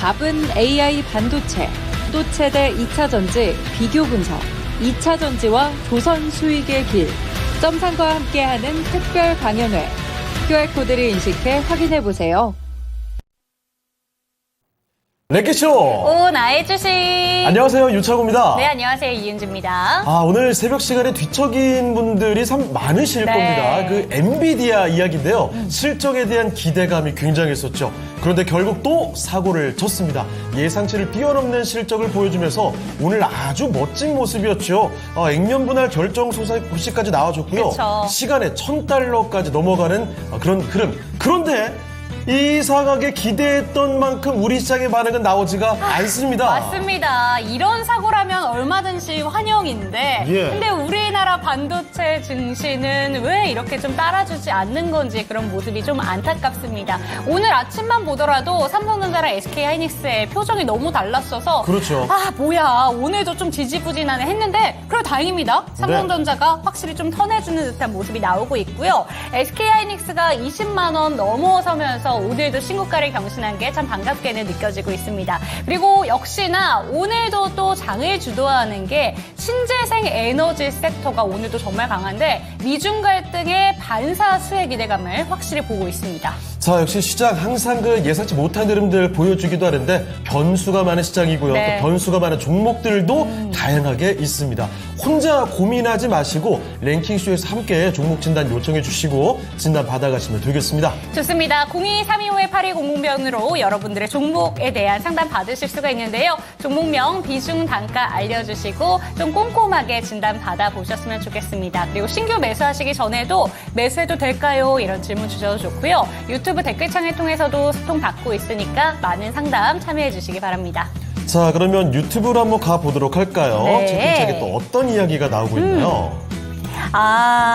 답은 AI 반도체, 또 최대 2차 전지 비교 분석, 2차 전지와 조선 수익의 길, 점상과 함께하는 특별 강연회. QR코드를 인식해 확인해보세요. 랭키쇼! 오, 나의 주식! 안녕하세요, 유창호입니다. 네, 안녕하세요, 이은주입니다. 오늘 새벽 시간에 뒤척인 분들이 참 많으실 겁니다. 그 엔비디아 이야기인데요. 실적에 대한 기대감이 굉장했었죠. 그런데 결국 또 사고를 쳤습니다. 예상치를 뛰어넘는 실적을 보여주면서 오늘 아주 멋진 모습이었죠. 액면 분할 결정 소식까지 나와줬고요. 그쵸. 시간에 $1,000까지 넘어가는 그런 흐름. 그런데 이상하게 기대했던 만큼 우리 시장의 반응은 나오지가 않습니다. 맞습니다. 이런 사고라면 얼마든지 환영인데 예. 근데 우리나라 반도체 증시는 왜 이렇게 좀 따라주지 않는 건지 그런 모습이 좀 안타깝습니다. 오늘 아침만 보더라도 삼성전자랑 SK하이닉스의 표정이 너무 달랐어서 그렇죠. 뭐야 오늘도 좀 지지부진하네 했는데 그래도 다행입니다. 삼성전자가 확실히 좀 턴해주는 듯한 모습이 나오고 있고요. SK하이닉스가 20만 원 넘어서면서 오늘도 신고가를 경신한 게 참 반갑게는 느껴지고 있습니다. 그리고 역시나 오늘도 또 장을 주도하는 게 신재생 에너지 섹터가 오늘도 정말 강한데 미중 갈등의 반사 수혜 기대감을 확실히 보고 있습니다. 자, 역시 시장 항상 그 예상치 못한 흐름들 보여주기도 하는데 변수가 많은 시장이고요. 네. 또 변수가 많은 종목들도 다양하게 있습니다. 혼자 고민하지 마시고 랭킹쇼에서 함께 종목 진단 요청해 주시고 진단 받아가시면 되겠습니다. 좋습니다. 02-325-8200번으로 여러분들의 종목에 대한 상담 받으실 수가 있는데요. 종목명, 비중, 단가 알려주시고 좀 꼼꼼하게 진단 받아보셨으면 좋겠습니다. 그리고 신규 매수하시기 전에도 매수해도 될까요? 이런 질문 주셔도 좋고요. 유튜브 댓글창을 통해서도 소통 받고 있으니까 많은 상담 참여해 주시기 바랍니다. 자, 그러면 유튜브로 한번 가보도록 할까요? 네. 채팅창에 또 어떤 이야기가 나오고 있나요?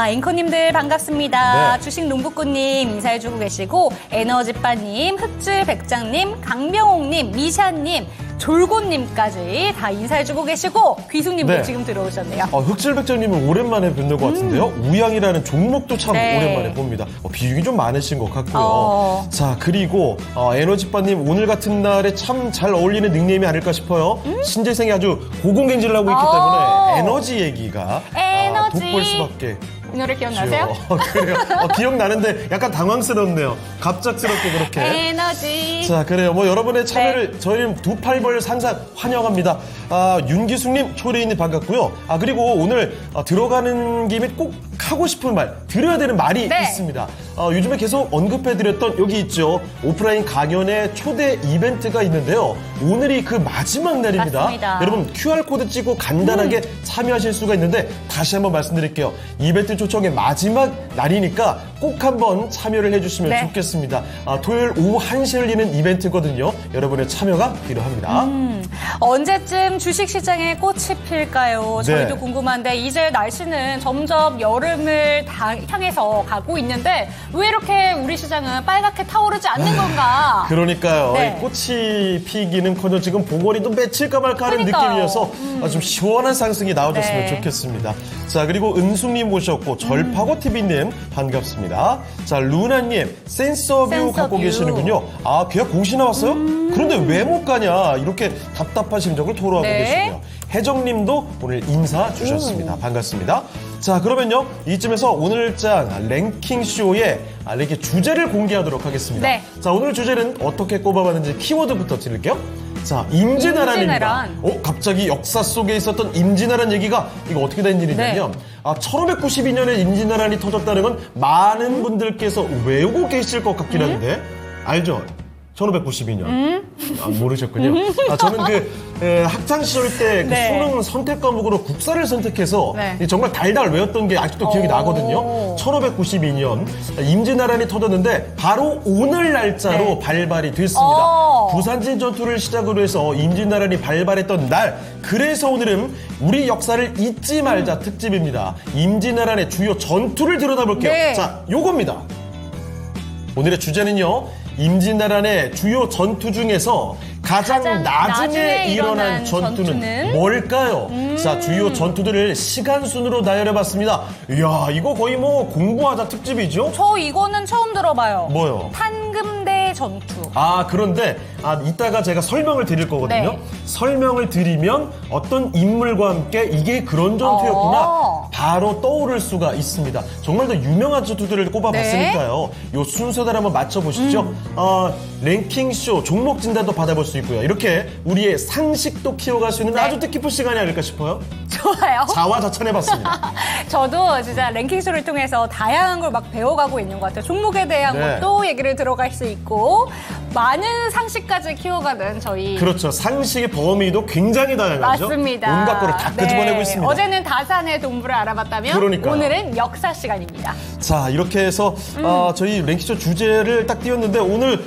앵커님들 반갑습니다. 네. 주식농부꾼님 인사해주고 계시고 에너지빠님, 흑질백장님, 강병옥님, 미샤님, 졸고님까지 다 인사해주고 계시고 귀숙님도 네. 지금 들어오셨네요. 흑질백장님은 오랜만에 뵙는 것 같은데요. 우양이라는 종목도 참 네. 오랜만에 봅니다. 비중이 좀 많으신 것 같고요. 자, 그리고 에너지빠님 오늘 같은 날에 참 잘 어울리는 닉네임이 아닐까 싶어요. 신재생이 아주 고공행진을 하고 있기 때문에 에너지 얘기가 돋볼 수밖에. 이 노래 기억나세요? 그래요. 기억나는데 약간 당황스럽네요. 갑작스럽게 그렇게. 에너지. 자, 그래요. 여러분의 참여를 저희는 두 팔 벌려 항상 환영합니다. 윤기숙님, 초래인님 반갑고요. 그리고 오늘 들어가는 김에 꼭 하고 싶은 말, 드려야 되는 말이 있습니다. 요즘에 계속 언급해드렸던 여기 있죠. 오프라인 강연의 초대 이벤트가 있는데요. 오늘이 그 마지막 날입니다. 맞습니다. 여러분 QR코드 찍고 간단하게 참여하실 수가 있는데 다시 한번 말씀드릴게요. 이벤트 초청의 마지막 날이니까 꼭 한번 참여를 해주시면 좋겠습니다. 토요일 오후 1시에 열리는 이벤트거든요. 여러분의 참여가 필요합니다. 언제쯤 주식시장에 꽃이 필까요? 저희도 네. 궁금한데 이제 날씨는 점점 여름을 향해서 가고 있는데 왜 이렇게 우리 시장은 빨갛게 타오르지 않는 건가? 그러니까요. 네. 이 꽃이 피기는커녕 지금 보거리도 맺힐까 말까 하는 그러니까요. 느낌이어서 좀 시원한 상승이 나와줬으면 네. 좋겠습니다. 자, 그리고 은숙님 모셨고 절파고TV님 반갑습니다. 자, 루나님 센서뷰 갖고 계시는군요. 계약 공시 나왔어요? 그런데 왜 못 가냐 이렇게 답답한 심정을 토로하고 계시고요. 혜정님도 오늘 인사 주셨습니다. 반갑습니다. 자, 그러면요 이쯤에서 오늘장 랭킹쇼의 랭킹 주제를 공개하도록 하겠습니다. 네. 자, 오늘 주제는 어떻게 꼽아봤는지 키워드부터 드릴게요. 자, 임진왜란입니다. 갑자기 역사 속에 있었던 임진왜란 얘기가 이거 어떻게 된 일이냐면 1592년에 임진왜란이 터졌다는 건 많은 분들께서 외우고 계실 것 같긴 한데 알죠? 1592년. 모르셨군요. 저는 학창 시절 때 수능 선택 과목으로 국사를 선택해서 정말 달달 외웠던 게 아직도 기억이 나거든요. 1592년 임진왜란이 터졌는데 바로 오늘 날짜로 발발이 됐습니다. 부산진 전투를 시작으로 해서 임진왜란이 발발했던 날, 그래서 오늘은 우리 역사를 잊지 말자 특집입니다. 임진왜란의 주요 전투를 들여다볼게요. 자, 요겁니다. 오늘의 주제는요, 임진왜란의 주요 전투 중에서 가장 나중에 일어난 전투는 뭘까요? 자, 주요 전투들을 시간 순으로 나열해봤습니다. 이야, 이거 거의 공부하자 특집이죠? 저 이거는 처음 들어봐요. 뭐요? 판금대 전투. 그런데 이따가 제가 설명을 드릴 거거든요. 네. 설명을 드리면 어떤 인물과 함께 이게 그런 전투였구나 바로 떠오를 수가 있습니다. 정말 더 유명한 전투들을 꼽아봤으니까요. 요 순서대로 한번 맞춰보시죠. 랭킹쇼 종목 진단도 받아볼 수 있고요. 이렇게 우리의 상식도 키워갈 수 있는 아주 뜻깊은 시간이 아닐까 싶어요. 좋아요. 자화자찬해봤습니다. 저도 진짜 랭킹쇼를 통해서 다양한 걸 막 배워가고 있는 것 같아요. 종목에 대한 네. 것도 얘기를 들어갈 수 있고 많은 상식까지 키워가는 저희 그렇죠. 상식의 범위도 굉장히 다양하죠. 맞습니다. 온갖 거를 다 끄집어내고 있습니다. 어제는 다산의 동부를 알아봤다면 그러니까요. 오늘은 역사 시간입니다. 자, 이렇게 해서 저희 랭키쇼 주제를 딱 띄웠는데 오늘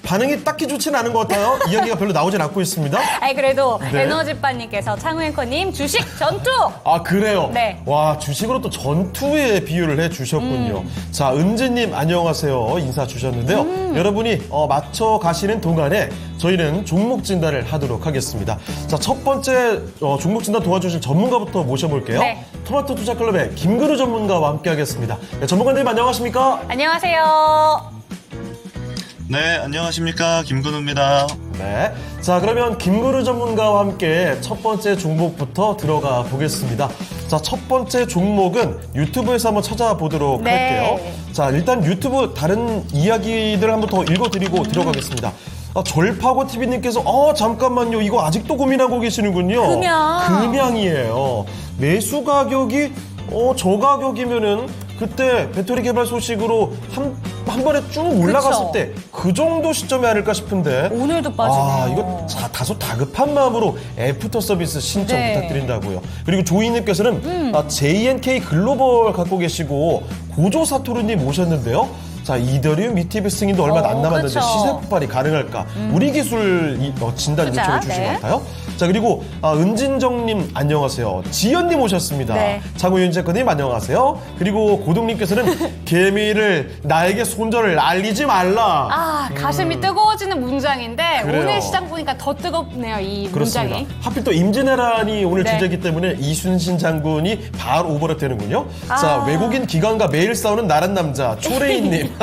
반응이 딱히 좋지는 않은 것 같아요. 이야기가 별로 나오진 않고 있습니다. 아니 그래도 네. 에너지빠님께서 창우 앵커님 주식 전투 아, 그래요? 네. 와, 주식으로 또 전투에 비유를 해주셨군요. 자, 은지님 안녕하세요. 인사 주셨는데요. 여러분이 맞춰가시는 동안에 저희는 종목 진단을 하도록 하겠습니다. 자, 첫 번째 종목 진단 도와주실 전문가부터 모셔볼게요. 네. 토마토 투자클럽의 김근우 전문가와 함께 하겠습니다. 네, 전문가님 안녕하십니까? 안녕하세요. 네, 안녕하십니까. 김근우입니다. 네. 자, 그러면 김근우 전문가와 함께 첫 번째 종목부터 들어가 보겠습니다. 자, 첫 번째 종목은 유튜브에서 한번 찾아보도록 네. 할게요. 자, 일단 유튜브 다른 이야기들 한번 더 읽어드리고 들어가겠습니다. 졸파고 TV님께서 잠깐만요. 이거 아직도 고민하고 계시는군요. 금양이에요. 매수 가격이 저 가격이면은 그때 배터리 개발 소식으로 한 번에 쭉 올라갔을 그쵸. 때 그 정도 시점이 아닐까 싶은데 오늘도 빠지네요. 이거 다소 다급한 마음으로 애프터 서비스 신청 네. 부탁드린다고요. 그리고 조이님께서는 JNK 글로벌 갖고 계시고 고조 사토루님 모셨는데요. 자, 이더리움 ETF 승인도 얼마 안 남았는데 그쵸. 시세 폭발이 가능할까? 우리 기술 진단 투자, 요청을 주신 네. 것 같아요. 자, 그리고 은진정님 안녕하세요. 지연님 오셨습니다. 네. 장우윤재커님 안녕하세요. 그리고 고동님께서는 개미를 나에게 손절을 알리지 말라. 가슴이 뜨거워지는 문장인데 그래요. 오늘 시장 보니까 더 뜨겁네요. 이 그렇습니다. 문장이. 하필 또 임진왜란이 오늘 네. 주제이기 때문에 이순신 장군이 바로 오버랩 되는군요. 자, 외국인 기관과 매일 싸우는 나란 남자 초레인님,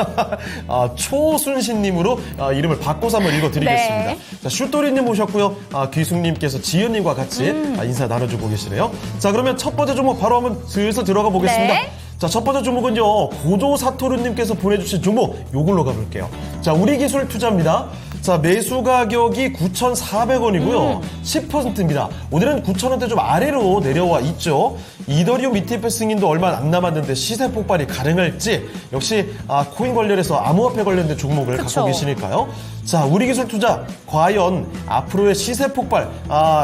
초순신님으로 이름을 바꿔서 한번 읽어드리겠습니다. 네. 자, 슈토리님 모셨고요. 귀숙님께서 지연님과 같이 인사 나눠주고 계시네요. 자, 그러면 첫 번째 종목 바로 한번 슬슬 들어가 보겠습니다. 네. 자, 첫 번째 종목은요, 고조 사토루님께서 보내주신 종목, 요걸로 가볼게요. 자, 우리 기술 투자입니다. 자, 매수 가격이 9,400원이고요. 10%입니다. 오늘은 9,000원대 좀 아래로 내려와 있죠. 이더리움 ETF 승인도 얼마 안 남았는데 시세 폭발이 가능할지 역시 코인 관련해서 암호화폐 관련된 종목을 그쵸. 갖고 계시니까요. 자, 우리 기술 투자 과연 앞으로의 시세 폭발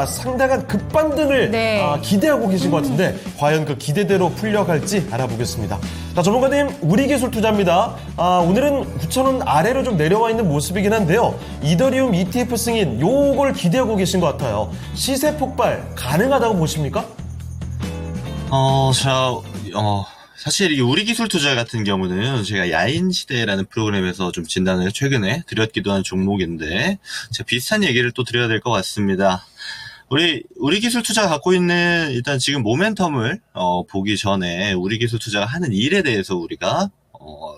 상당한 급반등을 네. 기대하고 계신 것 같은데 과연 그 기대대로 풀려갈지 알아보겠습니다. 자, 전문가님, 우리 기술 투자입니다. 오늘은 9,000원 아래로 좀 내려와 있는 모습이긴 한데요. 이더리움 ETF 승인 요걸 기대하고 계신 것 같아요. 시세 폭발 가능하다고 보십니까? 사실 이 우리 기술 투자 같은 경우는 제가 야인시대라는 프로그램에서 좀 진단을 최근에 드렸기도 한 종목인데, 제가 비슷한 얘기를 또 드려야 될 것 같습니다. 우리 기술 투자가 갖고 있는 일단 지금 모멘텀을, 보기 전에 우리 기술 투자가 하는 일에 대해서 우리가,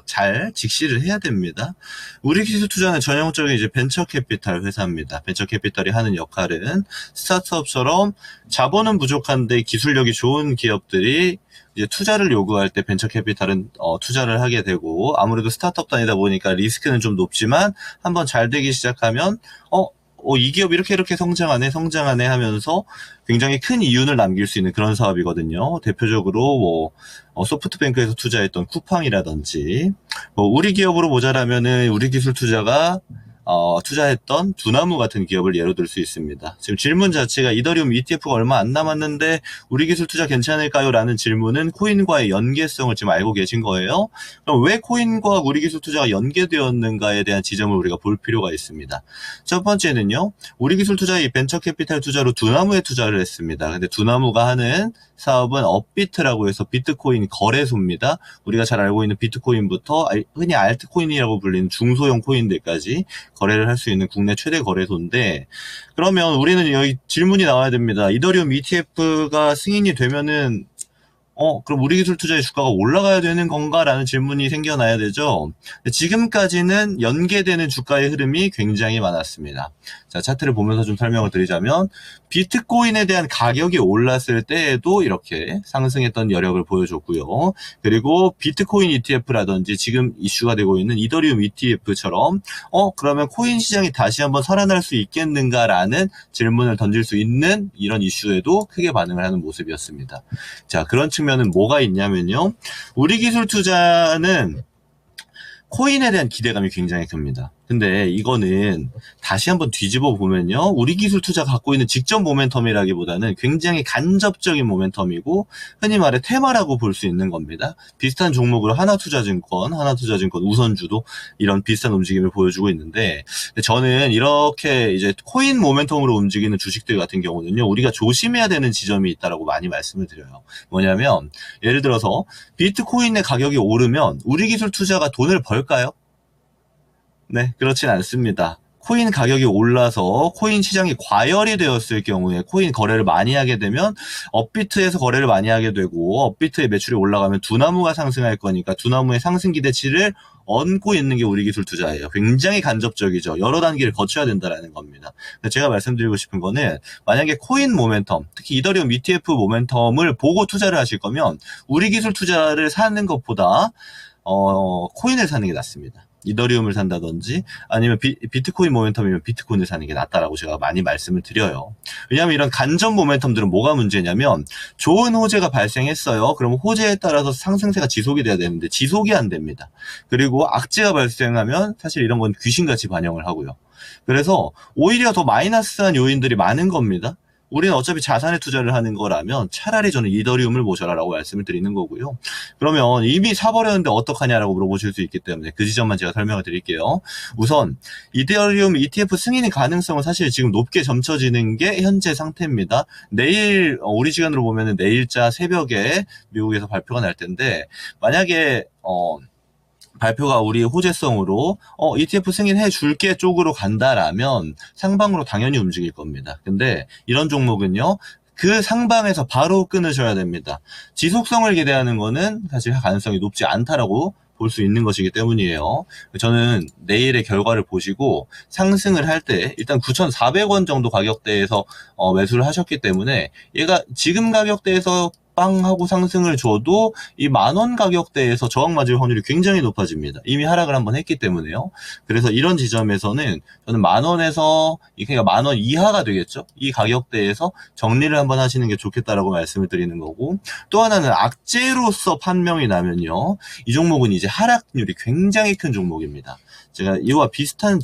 잘 직시를 해야 됩니다. 우리 기술 투자는 전형적인 이제 벤처 캐피탈 회사입니다. 벤처 캐피탈이 하는 역할은 스타트업처럼 자본은 부족한데 기술력이 좋은 기업들이 이제 투자를 요구할 때 벤처 캐피탈은 투자를 하게 되고, 아무래도 스타트업 단위다 보니까 리스크는 좀 높지만 한번 잘 되기 시작하면 이 기업 이렇게 성장하네 하면서 굉장히 큰 이윤을 남길 수 있는 그런 사업이거든요. 대표적으로 소프트뱅크에서 투자했던 쿠팡이라든지, 우리 기업으로 모자라면은 우리 기술 투자가 투자했던 두나무 같은 기업을 예로 들 수 있습니다. 지금 질문 자체가 이더리움 ETF가 얼마 안 남았는데 우리 기술 투자 괜찮을까요? 라는 질문은 코인과의 연계성을 지금 알고 계신 거예요. 그럼 왜 코인과 우리 기술 투자가 연계되었는가에 대한 지점을 우리가 볼 필요가 있습니다. 첫 번째는요, 우리 기술 투자의 벤처 캐피탈 투자로 두나무에 투자를 했습니다. 근데 두나무가 하는 사업은 업비트라고 해서 비트코인 거래소입니다. 우리가 잘 알고 있는 비트코인부터 흔히 알트코인이라고 불리는 중소형 코인들까지 거래를 할 수 있는 국내 최대 거래소인데, 그러면 우리는 여기 질문이 나와야 됩니다. 이더리움 ETF가 승인이 되면은 그럼 우리기술 투자의 주가가 올라가야 되는 건가라는 질문이 생겨나야 되죠. 지금까지는 연계되는 주가의 흐름이 굉장히 많았습니다. 자, 차트를 보면서 좀 설명을 드리자면 비트코인에 대한 가격이 올랐을 때에도 이렇게 상승했던 여력을 보여줬고요. 그리고 비트코인 ETF라든지 지금 이슈가 되고 있는 이더리움 ETF처럼 그러면 코인 시장이 다시 한번 살아날 수 있겠는가라는 질문을 던질 수 있는 이런 이슈에도 크게 반응을 하는 모습이었습니다. 자, 그런 측면은 뭐가 있냐면요. 우리 기술 투자는 코인에 대한 기대감이 굉장히 큽니다. 근데 이거는 다시 한번 뒤집어 보면요. 우리 기술 투자가 갖고 있는 직접 모멘텀이라기보다는 굉장히 간접적인 모멘텀이고 흔히 말해 테마라고 볼 수 있는 겁니다. 비슷한 종목으로 하나투자증권 우선주도 이런 비슷한 움직임을 보여주고 있는데 저는 이렇게 이제 코인 모멘텀으로 움직이는 주식들 같은 경우는요. 우리가 조심해야 되는 지점이 있다라고 많이 말씀을 드려요. 뭐냐면 예를 들어서 비트코인의 가격이 오르면 우리 기술 투자가 돈을 벌까요? 네, 그렇진 않습니다. 코인 가격이 올라서 코인 시장이 과열이 되었을 경우에 코인 거래를 많이 하게 되면 업비트에서 거래를 많이 하게 되고 업비트의 매출이 올라가면 두나무가 상승할 거니까 두나무의 상승 기대치를 얹고 있는 게 우리 기술 투자예요. 굉장히 간접적이죠. 여러 단계를 거쳐야 된다는 겁니다. 제가 말씀드리고 싶은 거는 만약에 코인 모멘텀, 특히 이더리움 ETF 모멘텀을 보고 투자를 하실 거면 우리 기술 투자를 사는 것보다 코인을 사는 게 낫습니다. 이더리움을 산다든지 아니면 비트코인 모멘텀이면 비트코인을 사는 게 낫다라고 제가 많이 말씀을 드려요. 왜냐하면 이런 간접 모멘텀들은 뭐가 문제냐면 좋은 호재가 발생했어요. 그럼 호재에 따라서 상승세가 지속이 돼야 되는데 지속이 안 됩니다. 그리고 악재가 발생하면 사실 이런 건 귀신같이 반영을 하고요. 그래서 오히려 더 마이너스한 요인들이 많은 겁니다. 우리는 어차피 자산에 투자를 하는 거라면 차라리 저는 이더리움을 모셔라라고 말씀을 드리는 거고요. 그러면 이미 사버렸는데 어떡하냐라고 물어보실 수 있기 때문에 그 지점만 제가 설명을 드릴게요. 우선 이더리움 ETF 승인의 가능성은 사실 지금 높게 점쳐지는 게 현재 상태입니다. 내일 우리 시간으로 보면은 내일자 새벽에 미국에서 발표가 날 텐데 만약에 발표가 우리 호재성으로 ETF 승인해 줄게 쪽으로 간다라면 상방으로 당연히 움직일 겁니다. 근데 이런 종목은요. 그 상방에서 바로 끊으셔야 됩니다. 지속성을 기대하는 거는 사실 가능성이 높지 않다라고 볼 수 있는 것이기 때문이에요. 저는 내일의 결과를 보시고 상승을 할 때 일단 9,400원 정도 가격대에서 매수를 하셨기 때문에 얘가 지금 가격대에서 빵 하고 상승을 줘도 이 10,000원 가격대에서 저항 맞을 확률이 굉장히 높아집니다. 이미 하락을 한번 했기 때문에요. 그래서 이런 지점에서는 저는 10,000원에서 그러니까 10,000원 이하가 되겠죠. 이 가격대에서 정리를 한번 하시는 게 좋겠다라고 말씀을 드리는 거고 또 하나는 악재로서 판명이 나면요. 이 종목은 이제 하락률이 굉장히 큰 종목입니다. 제가 이와 비슷한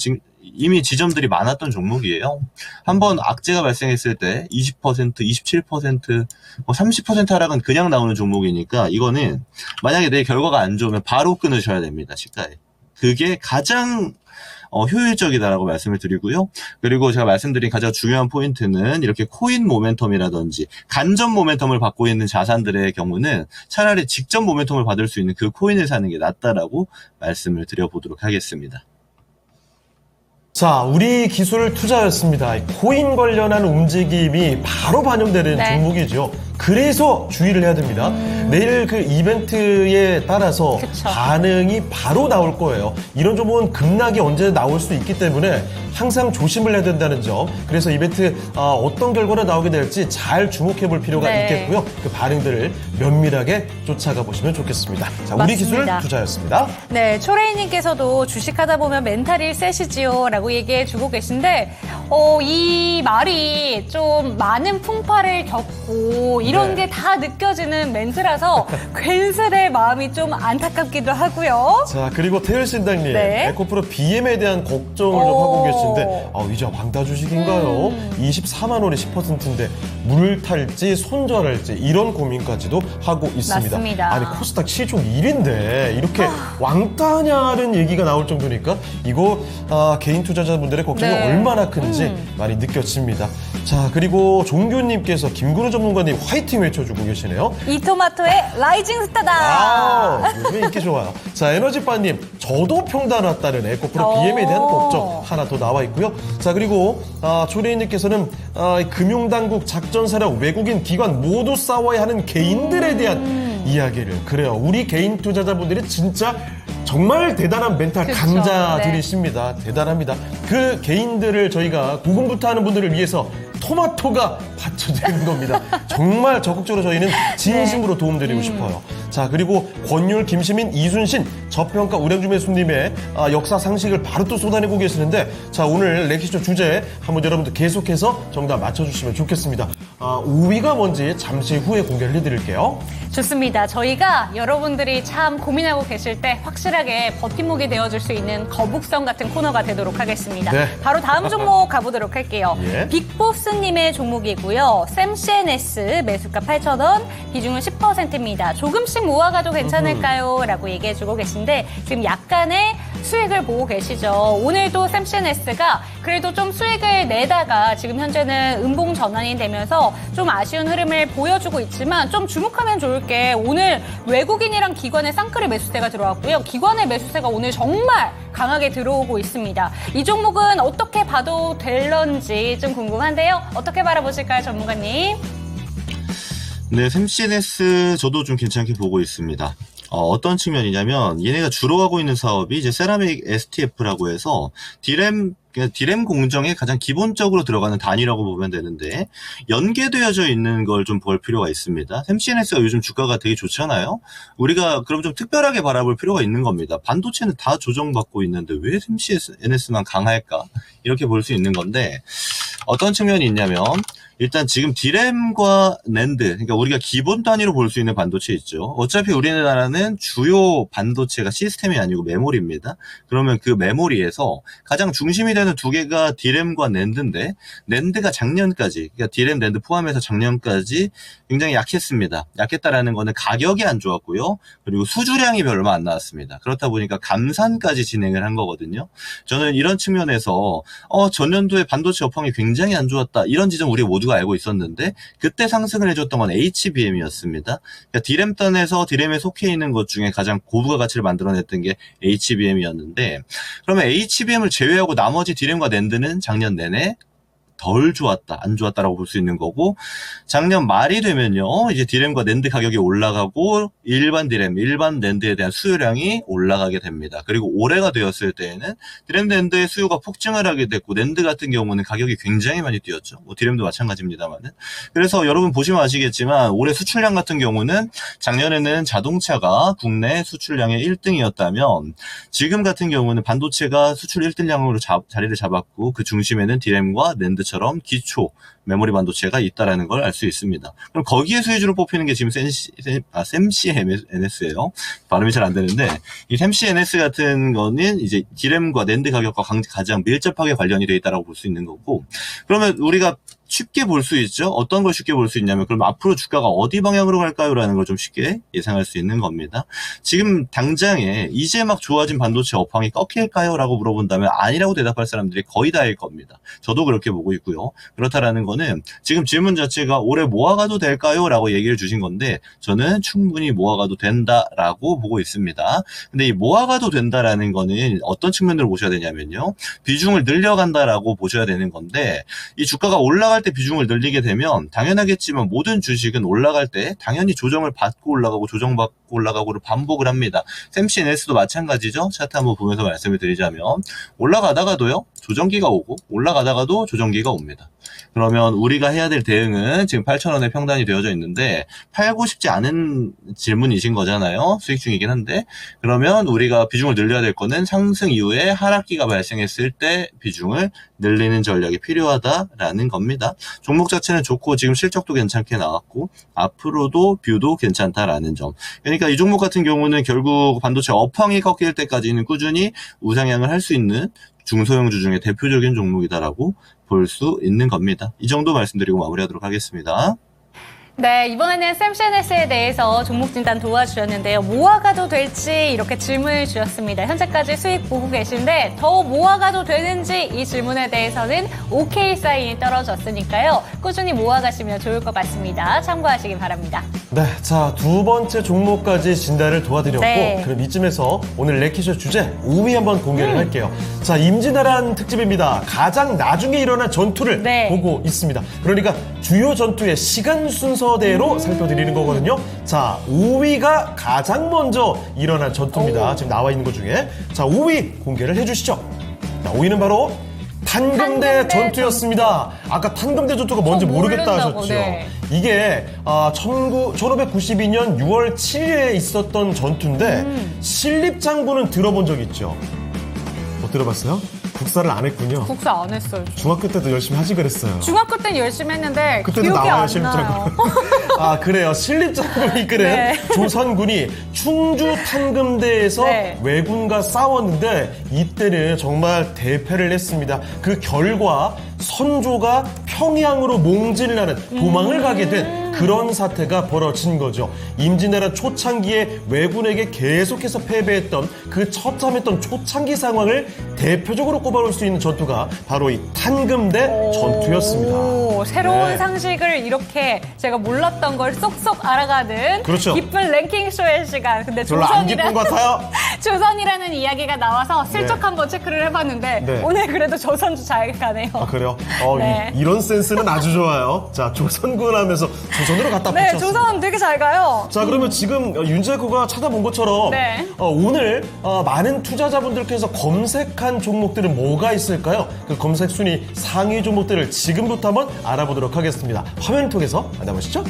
이미 지점들이 많았던 종목이에요. 한번 악재가 발생했을 때 20%, 27%, 30% 하락은 그냥 나오는 종목이니까 이거는 만약에 내 결과가 안 좋으면 바로 끊으셔야 됩니다. 시가에. 그게 가장 효율적이다라고 말씀을 드리고요. 그리고 제가 말씀드린 가장 중요한 포인트는 이렇게 코인 모멘텀이라든지 간접 모멘텀을 받고 있는 자산들의 경우는 차라리 직접 모멘텀을 받을 수 있는 그 코인을 사는 게 낫다라고 말씀을 드려보도록 하겠습니다. 자, 우리 기술 투자였습니다. 코인 관련한 움직임이 바로 반영되는 종목이죠. 그래서 주의를 해야 됩니다. 내일 그 이벤트에 따라서 반응이 바로 나올 거예요. 이런 종목은 급락이 언제 나올 수 있기 때문에 항상 조심을 해야 된다는 점. 그래서 이벤트 어떤 결과가 나오게 될지 잘 주목해 볼 필요가 있겠고요. 그 반응들을 면밀하게 쫓아가 보시면 좋겠습니다. 자, 우리 기술 투자였습니다. 네, 초레이님께서도 주식하다 보면 멘탈이 세시지요 라고 얘기해 주고 계신데 이 말이 좀 많은 풍파를 겪고 이런 게 다 느껴지는 멘트라서 괜스레 마음이 좀 안타깝기도 하고요. 자, 그리고 태율신당님, 에코프로 BM에 대한 걱정을 좀 하고 계신데 이제 왕따 주식인가요? 24만 원에 10%인데 물 탈지 손절할지 이런 고민까지도 하고 있습니다. 맞습니다. 아니 코스닥 시총 1인데 이렇게 왕따냐는 얘기가 나올 정도니까 이거 개인 투자자분들의 걱정이 얼마나 큰지 많이 느껴집니다. 자, 그리고 종규님께서 김근우 전문가님 화이팅! 화이팅 외쳐주고 계시네요. 이 토마토의 라이징 스타다. 요즘에 인기 좋아요. 자, 에너지바님, 저도 평단 왔다는 에코프로 BM에 대한 걱정 하나 더 나와 있고요. 자, 그리고 조리인님께서는 금융당국 작전사력 외국인 기관 모두 싸워야 하는 개인들에 대한 이야기를. 그래요. 우리 개인 투자자분들이 진짜 정말 대단한 멘탈 그쵸. 강자들이십니다. 대단합니다. 그 개인들을 저희가 고군분투하는 분들을 위해서 토마토가 받쳐지는 겁니다. 정말 적극적으로 저희는 진심으로 도움드리고 싶어요. 자, 그리고 권율, 김시민, 이순신, 저평가 우량주매수님의 역사 상식을 바로 또 쏟아내고 계시는데, 자, 오늘 렉시쇼 주제 한번 여러분들 계속해서 정답 맞춰주시면 좋겠습니다. 5위가 뭔지 잠시 후에 공개를 해드릴게요. 좋습니다. 저희가 여러분들이 참 고민하고 계실 때 확실하게 버팀목이 되어줄 수 있는 거북선 같은 코너가 되도록 하겠습니다. 네. 바로 다음 종목 가보도록 할게요. 예. 빅보스님의 종목이고요. 샘CNS 매수가 8,000원, 비중은 10%입니다. 조금씩 모아가도 괜찮을까요? 라고 얘기해주고 계신데 지금 약간의 수익을 보고 계시죠. 오늘도 샘CNS가 그래도 좀 수익을 내다가 지금 현재는 음봉 전환이 되면서 좀 아쉬운 흐름을 보여주고 있지만 좀 주목하면 좋을 게 오늘 외국인이랑 기관의 쌍끌이 매수세가 들어왔고요. 기관의 매수세가 오늘 정말 강하게 들어오고 있습니다. 이 종목은 어떻게 봐도 될런지 좀 궁금한데요. 어떻게 바라보실까요, 전문가님? 네, 샘CNS 저도 좀 괜찮게 보고 있습니다. 어떤 측면이냐면 얘네가 주로 하고 있는 사업이 이제 세라믹 STF라고 해서 디램 공정에 가장 기본적으로 들어가는 단위라고 보면 되는데 연계되어져 있는 걸 좀 볼 필요가 있습니다. 샘CNS가 요즘 주가가 되게 좋잖아요. 우리가 그럼 좀 특별하게 바라볼 필요가 있는 겁니다. 반도체는 다 조정받고 있는데 왜 샘CNS만 강할까? 이렇게 볼 수 있는 건데 어떤 측면이 있냐면 일단 지금 디램과 낸드, 그러니까 우리가 기본 단위로 볼 수 있는 반도체 있죠. 어차피 우리나라는 주요 반도체가 시스템이 아니고 메모리입니다. 그러면 그 메모리에서 가장 중심이 되는 두 개가 디램과 낸드인데 낸드가 작년까지, 그러니까 디램, 낸드 포함해서 작년까지 굉장히 약했습니다. 약했다라는 거는 가격이 안 좋았고요. 그리고 수주량이 별로 안 나왔습니다. 그렇다 보니까 감산까지 진행을 한 거거든요. 저는 이런 측면에서 전년도에 반도체 업황이 굉장히 안 좋았다. 이런 지점 우리가 모두가 알고 있었는데 그때 상승을 해줬던 건 HBM이었습니다. 그러니까 디램단에서 디램에 속해 있는 것 중에 가장 고부가 가치를 만들어냈던 게 HBM이었는데 그러면 HBM을 제외하고 나머지 디램과 낸드는 작년 내내 덜 좋았다, 안 좋았다라고 볼 수 있는 거고 작년 말이 되면요 이제 디램과 낸드 가격이 올라가고 일반 디램, 일반 낸드에 대한 수요량이 올라가게 됩니다. 그리고 올해가 되었을 때에는 디램 낸드의 수요가 폭증을 하게 됐고 낸드 같은 경우는 가격이 굉장히 많이 뛰었죠. 뭐 디램도 마찬가지입니다만은. 그래서 여러분 보시면 아시겠지만 올해 수출량 같은 경우는 작년에는 자동차가 국내 수출량의 1등이었다면 지금 같은 경우는 반도체가 수출 1등량으로 자리를 잡았고 그 중심에는 디램과 낸드 처럼 기초 메모리 반도체가 있다라는 걸 알 수 있습니다. 그럼 거기에 수혜주로 뽑히는 게 지금 샘CNS예요. 발음이 잘 안 되는데 이 샘CNS 같은 거는 이제 디램과 낸드 가격과 가장 밀접하게 관련이 되어 있다라고 볼 수 있는 거고 그러면 우리가 쉽게 볼 수 있죠. 어떤 걸 쉽게 볼 수 있냐면 그럼 앞으로 주가가 어디 방향으로 갈까요? 라는 걸 좀 쉽게 예상할 수 있는 겁니다. 지금 당장에 이제 막 좋아진 반도체 업황이 꺾일까요? 라고 물어본다면 아니라고 대답할 사람들이 거의 다일 겁니다. 저도 그렇게 보고 있고요. 그렇다라는 거는 지금 질문 자체가 올해 모아가도 될까요? 라고 얘기를 주신 건데 저는 충분히 모아가도 된다라고 보고 있습니다. 근데 이 모아가도 된다라는 거는 어떤 측면으로 보셔야 되냐면요. 비중을 늘려간다라고 보셔야 되는 건데 이 주가가 올라갈 때 비중을 늘리게 되면 당연하겠지만 모든 주식은 올라갈 때 당연히 조정을 받고 올라가고 조정받고 올라가고를 반복을 합니다. 샘CNS도 마찬가지죠. 차트 한번 보면서 말씀을 드리자면 올라가다가도요 조정기가 오고 올라가다가도 조정기가 옵니다. 그러면 우리가 해야 될 대응은 지금 8,000원에 평단이 되어져 있는데 팔고 싶지 않은 질문이신 거잖아요. 수익 중이긴 한데 그러면 우리가 비중을 늘려야 될 거는 상승 이후에 하락기가 발생했을 때 비중을 늘리는 전략이 필요하다라는 겁니다. 종목 자체는 좋고 지금 실적도 괜찮게 나왔고 앞으로도 뷰도 괜찮다라는 점. 그러니까 이 종목 같은 경우는 결국 반도체 업황이 꺾일 때까지는 꾸준히 우상향을 할 수 있는 중소형주 중에 대표적인 종목이다라고 볼 수 있는 겁니다. 이 정도 말씀드리고 마무리하도록 하겠습니다. 네, 이번에는 샘시NS에 대해서 종목 진단 도와주셨는데요. 모아가도 될지 이렇게 질문을 주셨습니다. 현재까지 수익 보고 계신데 더 모아가도 되는지 이 질문에 대해서는 OK 사인이 떨어졌으니까요. 꾸준히 모아가시면 좋을 것 같습니다. 참고하시기 바랍니다. 네, 자, 두 번째 종목까지 진단을 도와드렸고, 네. 그럼 이쯤에서 오늘 레키쇼 주제 5위 한번 공개를 할게요. 자, 임진왜란 특집입니다. 가장 나중에 일어난 전투를 네. 보고 있습니다. 그러니까 주요 전투의 시간 순서대로 살펴드리는 거거든요. 자, 5위가 가장 먼저 일어난 전투입니다. 지금 나와 있는 것 중에. 자, 5위 공개를 해주시죠. 자, 5위는 바로 탄금대 전투였습니다. 아까 탄금대 전투가 뭔지 모르겠다 모른다고, 하셨죠. 네. 이게 1592년 6월 7일에 있었던 전투인데 신립장군은 들어본 적 있죠? 못 들어봤어요? 국사를 안 했군요. 국사 안 했어요. 중학교 때도 열심히 하지 그랬어요. 중학교 때는 열심히 했는데 그때도 기억이 나와요, 안 나요. 신립장군. 아, 그래요. 신립장군이 이끄는 네. 조선군이 충주 탄금대에서 네. 왜군과 싸웠는데 이때는 정말 대패를 했습니다. 그 결과 선조가 평양으로 몽진을 하는 도망을 가게 된 그런 사태가 벌어진 거죠. 임진왜란 초창기에 왜군에게 계속해서 패배했던 그 처참했던 초창기 상황을 대표적으로 꼽아올 수 있는 전투가 바로 이 탄금대 전투였습니다. 오, 새로운 네. 상식을 이렇게 제가 몰랐던 걸 쏙쏙 알아가는 그렇죠. 기쁜 랭킹쇼의 시간. 근데 별로 안 기쁜 것 같아요. 조선이라는 이야기가 나와서 슬쩍 네. 한번 체크를 해봤는데 네. 오늘 그래도 조선주 잘 가네요. 아, 그래요? 네. 이런 센스는 아주 좋아요. 자, 조선군 하면서 조선으로 갖다 네, 붙였습니다. 조선 되게 잘 가요. 자, 그러면 지금 윤재코가 찾아본 것처럼 네. 오늘 많은 투자자분들께서 검색한 종목들은 뭐가 있을까요? 그 검색 순위 상위 종목들을 지금부터 한번 알아보도록 하겠습니다. 화면을 통해서 만나보시죠.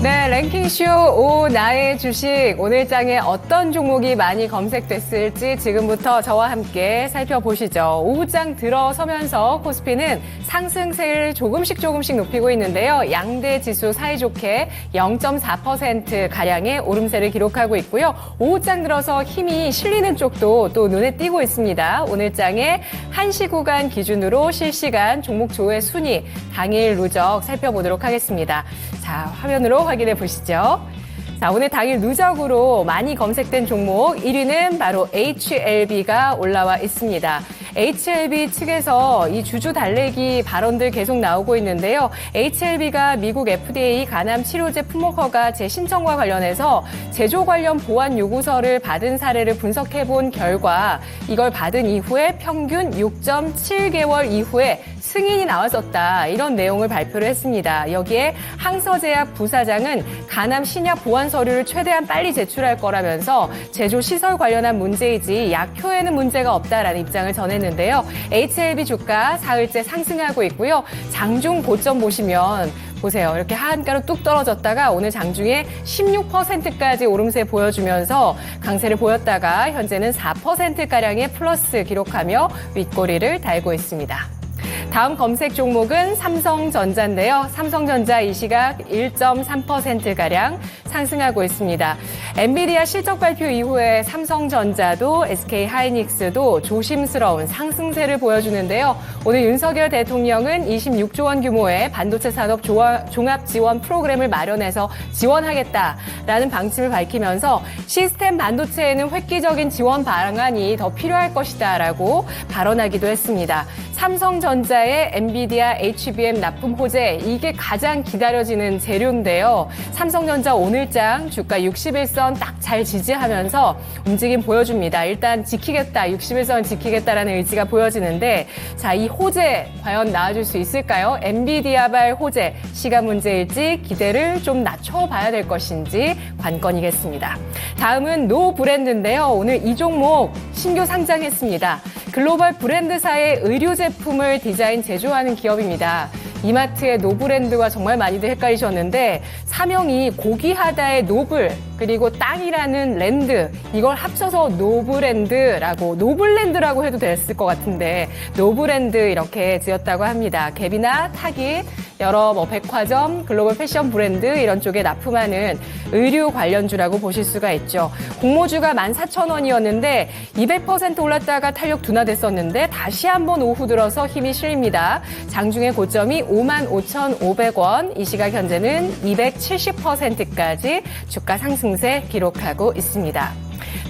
네, 랭킹쇼 오 나의 주식 오늘 장에 어떤 종목이 많이 검색됐을지 지금부터 저와 함께 살펴보시죠. 오후장 들어서면서 코스피는 상승세를 조금씩 높이고 있는데요. 양대 지수 사이좋게 0.4% 가량의 오름세를 기록하고 있고요. 오후장 들어서 힘이 실리는 쪽도 또 눈에 띄고 있습니다. 오늘 장에 1시 구간 기준으로 실시간 종목 조회 순위 당일 누적 살펴보도록 하겠습니다. 자, 화면으로 확인해 보시죠. 자, 오늘 당일 누적으로 많이 검색된 종목 1위는 바로 HLB가 올라와 있습니다. HLB 측에서 이 주주 달래기 발언들 계속 나오고 있는데요. HLB가 미국 FDA 간암 치료제 품목 허가 재신청과 관련해서 제조 관련 보안 요구서를 받은 사례를 분석해 본 결과 이걸 받은 이후에 평균 6.7개월 이후에 승인이 나왔었다. 이런 내용을 발표를 했습니다. 여기에 항서제약 부사장은 간암 신약 보안 서류를 최대한 빨리 제출할 거라면서 제조 시설 관련한 문제이지 약효에는 문제가 없다라는 입장을 전했는데요. HLB 주가 사흘째 상승하고 있고요. 장중 고점 보시면 보세요. 이렇게 하한가로 뚝 떨어졌다가 오늘 장중에 16%까지 오름세 보여주면서 강세를 보였다가 현재는 4%가량의 플러스 기록하며 윗꼬리를 달고 있습니다. 다음 검색 종목은 삼성전자인데요. 삼성전자 이 시각 1.3%가량 상승하고 있습니다. 엔비디아 실적 발표 이후에 삼성전자도 SK하이닉스도 조심스러운 상승세를 보여주는데요. 오늘 윤석열 대통령은 26조 원 규모의 반도체 산업 종합 지원 프로그램을 마련해서 지원하겠다라는 방침을 밝히면서 시스템 반도체에는 획기적인 지원 방안이 더 필요할 것이다라고 발언하기도 했습니다. 삼성전자의 엔비디아 HBM 납품 호재, 이게 가장 기다려지는 재료인데요. 삼성전자 오늘장 주가 61선 딱 잘 지지하면서 움직임 보여줍니다. 일단 지키겠다, 61선 지키겠다라는 의지가 보여지는데 자, 이 호재 과연 나와줄 수 있을까요? 엔비디아발 호재, 시간 문제일지 기대를 좀 낮춰봐야 될 것인지 관건이겠습니다. 다음은 노 브랜드인데요. 오늘 이 종목 신규 상장했습니다. 글로벌 브랜드사의 의류 제품을 디자인 제조하는 기업입니다. 이마트의 노브랜드와 정말 많이들 헷갈리셨는데 사명이 고귀하다의 노블 그리고 땅이라는 랜드, 이걸 합쳐서 노브랜드라고, 노블랜드라고 해도 됐을 것 같은데 노브랜드 이렇게 지었다고 합니다. 갭이나 타깃, 여러 백화점, 글로벌 패션 브랜드 이런 쪽에 납품하는 의류 관련주라고 보실 수가 있죠. 공모주가 14,000원이었는데 200% 올랐다가 탄력 둔화됐었는데 다시 한번 오후 들어서 힘이 실립니다. 장중에 고점이 55,500원, 이 시각 현재는 270%까지 주가 상승세 기록하고 있습니다.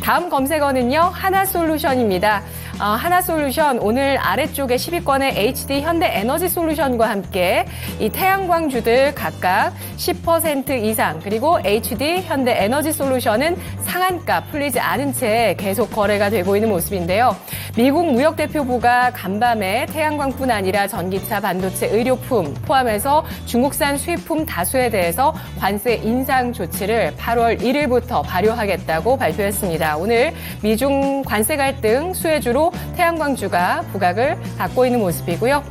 다음 검색어는요, 하나솔루션입니다. 하나솔루션 오늘 아래쪽에 10위권의 HD 현대에너지솔루션과 함께 이 태양광주들 각각 10% 이상, 그리고 HD 현대에너지솔루션은 상한가 풀리지 않은 채 계속 거래가 되고 있는 모습인데요. 미국 무역대표부가 간밤에 태양광뿐 아니라 전기차, 반도체, 의료품 포함해서 중국산 수입품 다수에 대해서 관세 인상 조치를 8월 1일부터 발효하겠다고 발표했습니다. 오늘 미중 관세 갈등 수혜주로 태양광주가 부각을 갖고 있는 모습이고요.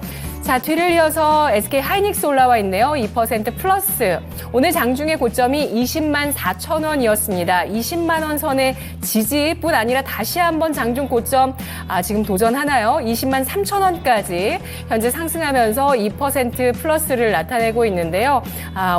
자, 뒤를 이어서 SK 하이닉스 올라와 있네요. 2% 플러스. 오늘 장중의 고점이 20만 4천 원이었습니다. 20만 원 선의 지지뿐 아니라 다시 한번 장중 고점 지금 도전하나요? 20만 3천 원까지 현재 상승하면서 2% 플러스를 나타내고 있는데요.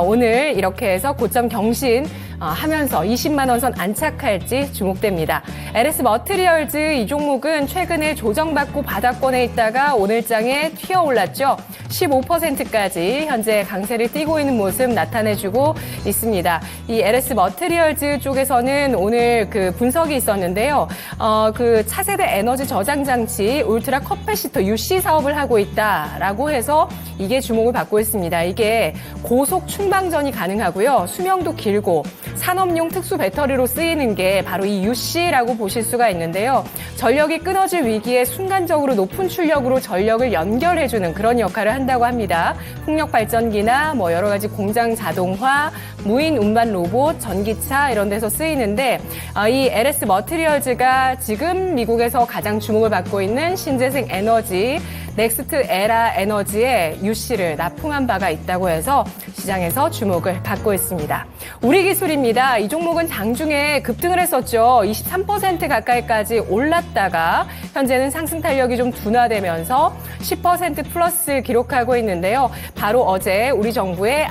오늘 이렇게 해서 고점 경신 하면서 20만 원 선 안착할지 주목됩니다. LS 머티리얼즈 이 종목은 최근에 조정받고 바닥권에 있다가 오늘장에 튀어올랐죠. 15%까지 현재 강세를 띠고 있는 모습 나타내주고 있습니다. 이 LS 머티리얼즈 쪽에서는 오늘 그 분석이 있었는데요. 그 차세대 에너지 저장 장치 울트라 커패시터 UC 사업을 하고 있다라고 해서 이게 주목을 받고 있습니다. 이게 고속 충방전이 가능하고요. 수명도 길고 산업용 특수 배터리로 쓰이는 게 바로 이 UC라고 보실 수가 있는데요. 전력이 끊어질 위기에 순간적으로 높은 출력으로 전력을 연결해주는 그런 역할을 한다고 합니다. 풍력 발전기나 뭐 여러 가지 공장 자동화, 무인 운반 로봇, 전기차 이런 데서 쓰이는데 이 LS 머티리얼즈가 지금 미국에서 가장 주목을 받고 있는 신재생 에너지 넥스트 에라 에너지에 UC를 납품한 바가 있다고 해서 시장에서 주목을 받고 있습니다. 우리기술입니다. 이 종목은 장중에 급등을 했었죠. 23% 가까이까지 올랐다가 현재는 상승 탄력이 좀 둔화되면서 10% 플러스 기록하고 있는데요. 바로 어제 우리 정부의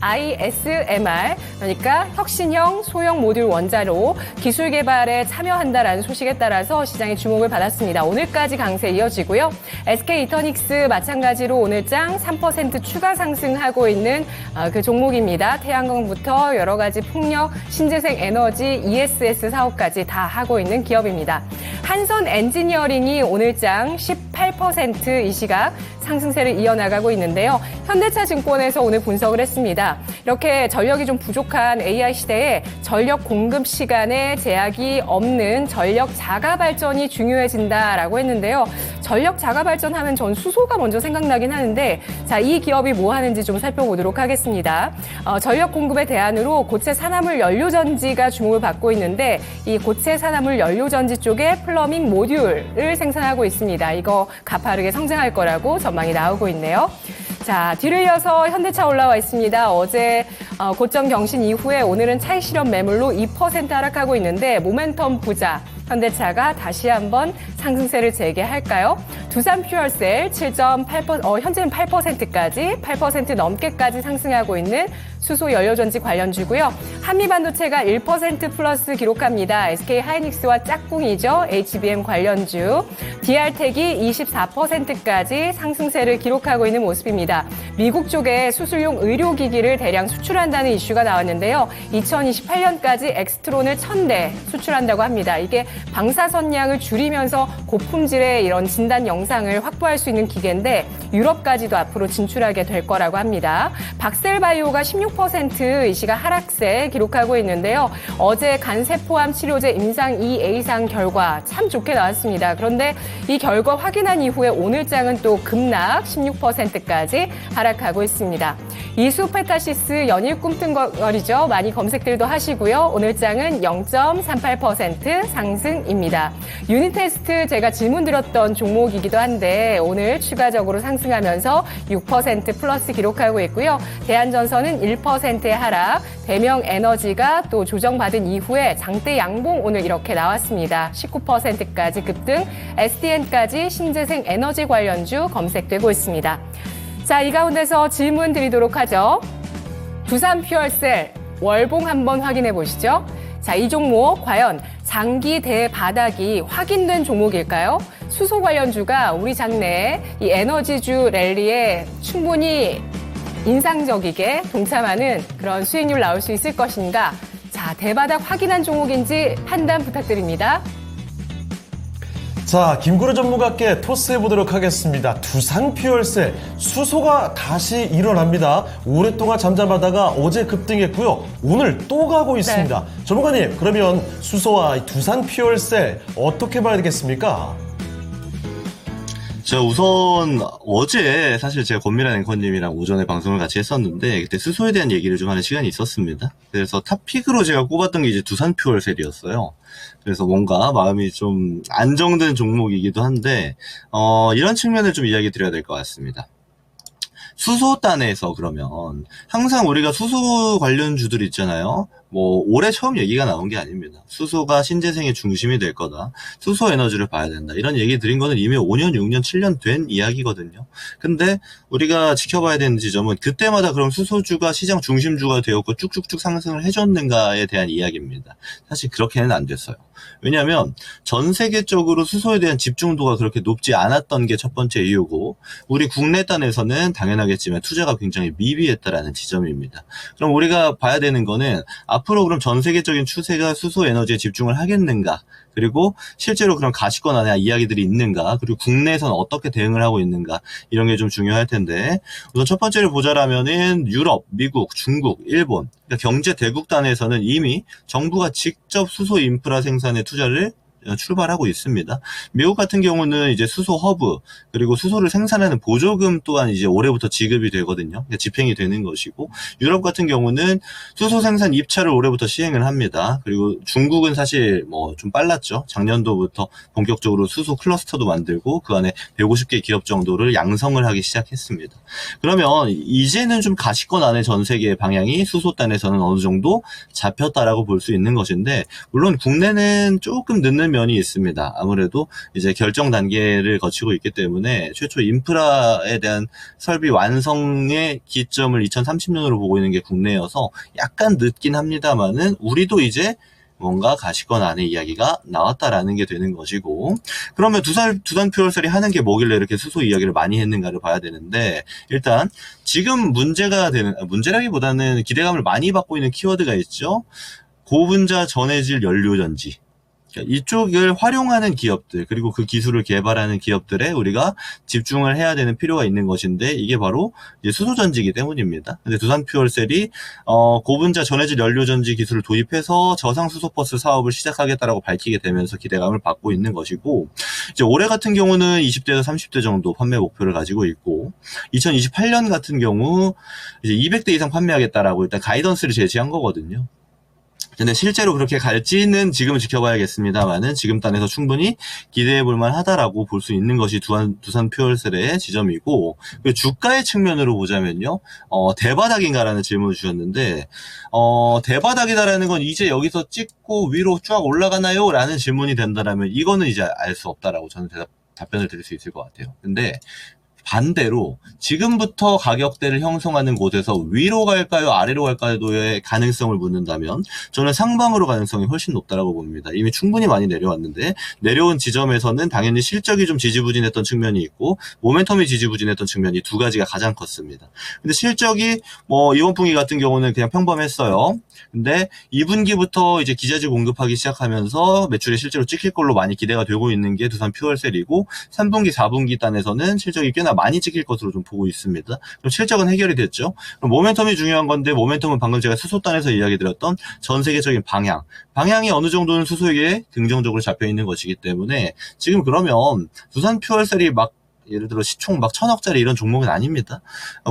ISMR, 그러니까 혁신형 소형 모듈 원자로 기술 개발에 참여한다라는 소식에 따라서 시장의 주목을 받았습니다. 오늘까지 강세 이어지고요. SK 이터닉스 마찬가지로 오늘장 3% 추가 상승하고 있는 그 종목입니다. 태양광부터 여러 가지 풍력, 신재생 에너지, ESS 사업까지 다 하고 있는 기업입니다. 한선 엔지니어링이 오늘장 18% 이 시각 상승세를 이어나가고 있는데요. 현대차증권에서 오늘 분석을 했습니다. 이렇게 전력이 좀 부족한 AI 시대에 전력 공급 시간에 제약이 없는 전력 자가 발전이 중요해진다라고 했는데요. 전력 자가 발전하면 전 수소가 먼저 생각나긴 하는데 자, 이 기업이 뭐 하는지 좀 살펴보도록 하겠습니다. 전력 공급의 대안으로 고체 산화물 연료전지가 주목을 받고 있는데 이 고체 산화물 연료전지 쪽에 플러밍 모듈을 생산하고 있습니다. 이거 가파르게 성장할 거라고 전망이 나오고 있네요. 자, 뒤를 이어서 현대차 올라와 있습니다. 어제 고점 경신 이후에 오늘은 차익 실현 매물로 2% 하락하고 있는데 모멘텀 부자 현대차가 다시 한번 상승세를 재개할까요? 두산 퓨얼셀 7.8%, 현재는 8%까지 8% 넘게까지 상승하고 있는 수소 연료전지 관련주고요. 한미반도체가 1% 플러스 기록합니다. SK 하이닉스와 짝꿍이죠. HBM 관련주. DR텍이 24%까지 상승세를 기록하고 있는 모습입니다. 미국 쪽에 수술용 의료기기를 대량 수출한다는 이슈가 나왔는데요. 2028년까지 엑스트론을 1000대 수출한다고 합니다. 이게 방사선량을 줄이면서 고품질의 이런 진단 영상을 확보할 수 있는 기계인데 유럽까지도 앞으로 진출하게 될 거라고 합니다. 박셀바이오가 16% 이 시각 하락세 기록하고 있는데요. 어제 간세포암 치료제 임상 2A상 결과 참 좋게 나왔습니다. 그런데 이 결과 확인한 이후에 오늘장은 또 급락 16%까지 하락하고 있습니다. 이수페타시스 연일 꿈틀거리죠. 많이 검색들도 하시고요. 오늘 장은 0.38% 상승입니다. 유니테스트 제가 질문 드렸던 종목이기도 한데 오늘 추가적으로 상승하면서 6% 플러스 기록하고 있고요. 대한전선은 1%의 하락, 대명에너지가 또 조정받은 이후에 장대 양봉 오늘 이렇게 나왔습니다. 19%까지 급등, SDN까지 신재생 에너지 관련주 검색되고 있습니다. 자, 이 가운데서 질문 드리도록 하죠. 두산 퓨얼셀 월봉 한번 확인해 보시죠. 자, 이 종목 과연 장기 대바닥이 확인된 종목일까요? 수소 관련주가 우리 장내 이 에너지주 랠리에 충분히 인상적이게 동참하는 그런 수익률 나올 수 있을 것인가? 자, 대바닥 확인한 종목인지 판단 부탁드립니다. 자, 김구루 전문가께 토스해보도록 하겠습니다. 두산 퓨얼셀, 수소가 다시 일어납니다. 오랫동안 잠잠하다가 어제 급등했고요. 오늘 또 가고 있습니다. 네. 전문가님, 그러면 수소와 두산 퓨얼셀 어떻게 봐야 되겠습니까? 자, 우선 어제 사실 제가 권미란 앵커님이랑 오전에 방송을 같이 했었는데 그때 수소에 대한 얘기를 좀 하는 시간이 있었습니다. 그래서 탑픽으로 제가 꼽았던 게 이제 두산 퓨얼셀이었어요. 그래서 뭔가 마음이 좀 안정된 종목이기도 한데 이런 측면을 좀 이야기 드려야 될 것 같습니다. 수소단에서 그러면 항상 우리가 수소 관련주들 있잖아요. 뭐 올해 처음 얘기가 나온 게 아닙니다. 수소가 신재생의 중심이 될 거다. 수소 에너지를 봐야 된다. 이런 얘기 드린 거는 이미 5년, 6년, 7년 된 이야기거든요. 근데 우리가 지켜봐야 되는 지점은 그때마다 그럼 수소주가 시장 중심주가 되었고 쭉쭉쭉 상승을 해줬는가에 대한 이야기입니다. 사실 그렇게는 안 됐어요. 왜냐하면 전 세계적으로 수소에 대한 집중도가 그렇게 높지 않았던 게 첫 번째 이유고 우리 국내 단에서는 당연하겠지만 투자가 굉장히 미비했다라는 지점입니다. 그럼 우리가 봐야 되는 거는 앞으로 그럼 전 세계적인 추세가 수소 에너지에 집중을 하겠는가? 그리고 실제로 그런 가시권 안에 이야기들이 있는가? 그리고 국내에서는 어떻게 대응을 하고 있는가? 이런 게 좀 중요할 텐데 우선 첫 번째를 보자라면은 유럽, 미국, 중국, 일본 그러니까 경제 대국단에서는 이미 정부가 직접 수소 인프라 생산에 투자를 출발하고 있습니다. 미국 같은 경우는 이제 수소 허브 그리고 수소를 생산하는 보조금 또한 이제 올해부터 지급이 되거든요. 그러니까 집행이 되는 것이고 유럽 같은 경우는 수소 생산 입찰을 올해부터 시행을 합니다. 그리고 중국은 사실 뭐 좀 빨랐죠. 작년도부터 본격적으로 수소 클러스터도 만들고 그 안에 150개 기업 정도를 양성을 하기 시작했습니다. 그러면 이제는 좀 가시권 안에 전 세계의 방향이 수소단에서는 어느 정도 잡혔다라고 볼 수 있는 것인데 물론 국내는 조금 늦는 면이 있습니다. 아무래도 이제 결정 단계를 거치고 있기 때문에 최초 인프라에 대한 설비 완성의 기점을 2030년으로 보고 있는 게 국내여서 약간 늦긴 합니다만은 우리도 이제 뭔가 가시권 안에 이야기가 나왔다라는 게 되는 것이고 그러면 두산 퓨얼셀이 하는 게 뭐길래 이렇게 수소 이야기를 많이 했는가를 봐야 되는데 일단 지금 문제라기보다는 기대감을 많이 받고 있는 키워드가 있죠. 고분자 전해질 연료전지 이쪽을 활용하는 기업들 그리고 그 기술을 개발하는 기업들에 우리가 집중을 해야 되는 필요가 있는 것인데 이게 바로 이제 수소전지이기 때문입니다. 근데 두산 퓨얼셀이 고분자 전해질 연료전지 기술을 도입해서 저상수소버스 사업을 시작하겠다라고 밝히게 되면서 기대감을 받고 있는 것이고 이제 올해 같은 경우는 20대에서 30대 정도 판매 목표를 가지고 있고 2028년 같은 경우 이제 200대 이상 판매하겠다라고 일단 가이던스를 제시한 거거든요. 근데 실제로 그렇게 갈지는 지금은 지켜봐야겠습니다만은 지금 단에서 충분히 기대해 볼 만하다라고 볼 수 있는 것이 두산 퓨얼셀의 지점이고 그리고 주가의 측면으로 보자면요 대바닥인가라는 질문을 주셨는데 대바닥이다라는 건 이제 여기서 찍고 위로 쫙 올라가나요? 라는 질문이 된다라면 이거는 이제 알 수 없다라고 저는 답변을 드릴 수 있을 것 같아요. 근데 반대로 지금부터 가격대를 형성하는 곳에서 위로 갈까요? 아래로 갈까요의 가능성을 묻는다면 저는 상방으로 가능성이 훨씬 높다라고 봅니다. 이미 충분히 많이 내려왔는데 내려온 지점에서는 당연히 실적이 좀 지지부진했던 측면이 있고 모멘텀이 지지부진했던 측면이 두 가지가 가장 컸습니다. 근데 실적이 뭐 이번 분기 같은 경우는 그냥 평범했어요. 근데 2분기부터 이제 기자재 공급하기 시작하면서 매출이 실제로 찍힐 걸로 많이 기대가 되고 있는 게 두산 퓨얼셀이고 3분기, 4분기 단에서는 실적이 꽤나 많이 찍힐 것으로 좀 보고 있습니다. 그럼 실적은 해결이 됐죠. 그럼 모멘텀이 중요한 건데 모멘텀은 방금 제가 수소단에서 이야기 드렸던 전 세계적인 방향이 어느 정도는 수소에게 긍정적으로 잡혀 있는 것이기 때문에 지금 그러면 두산 퓨얼셀이 막 예를 들어 시총 막 1000억짜리 이런 종목은 아닙니다.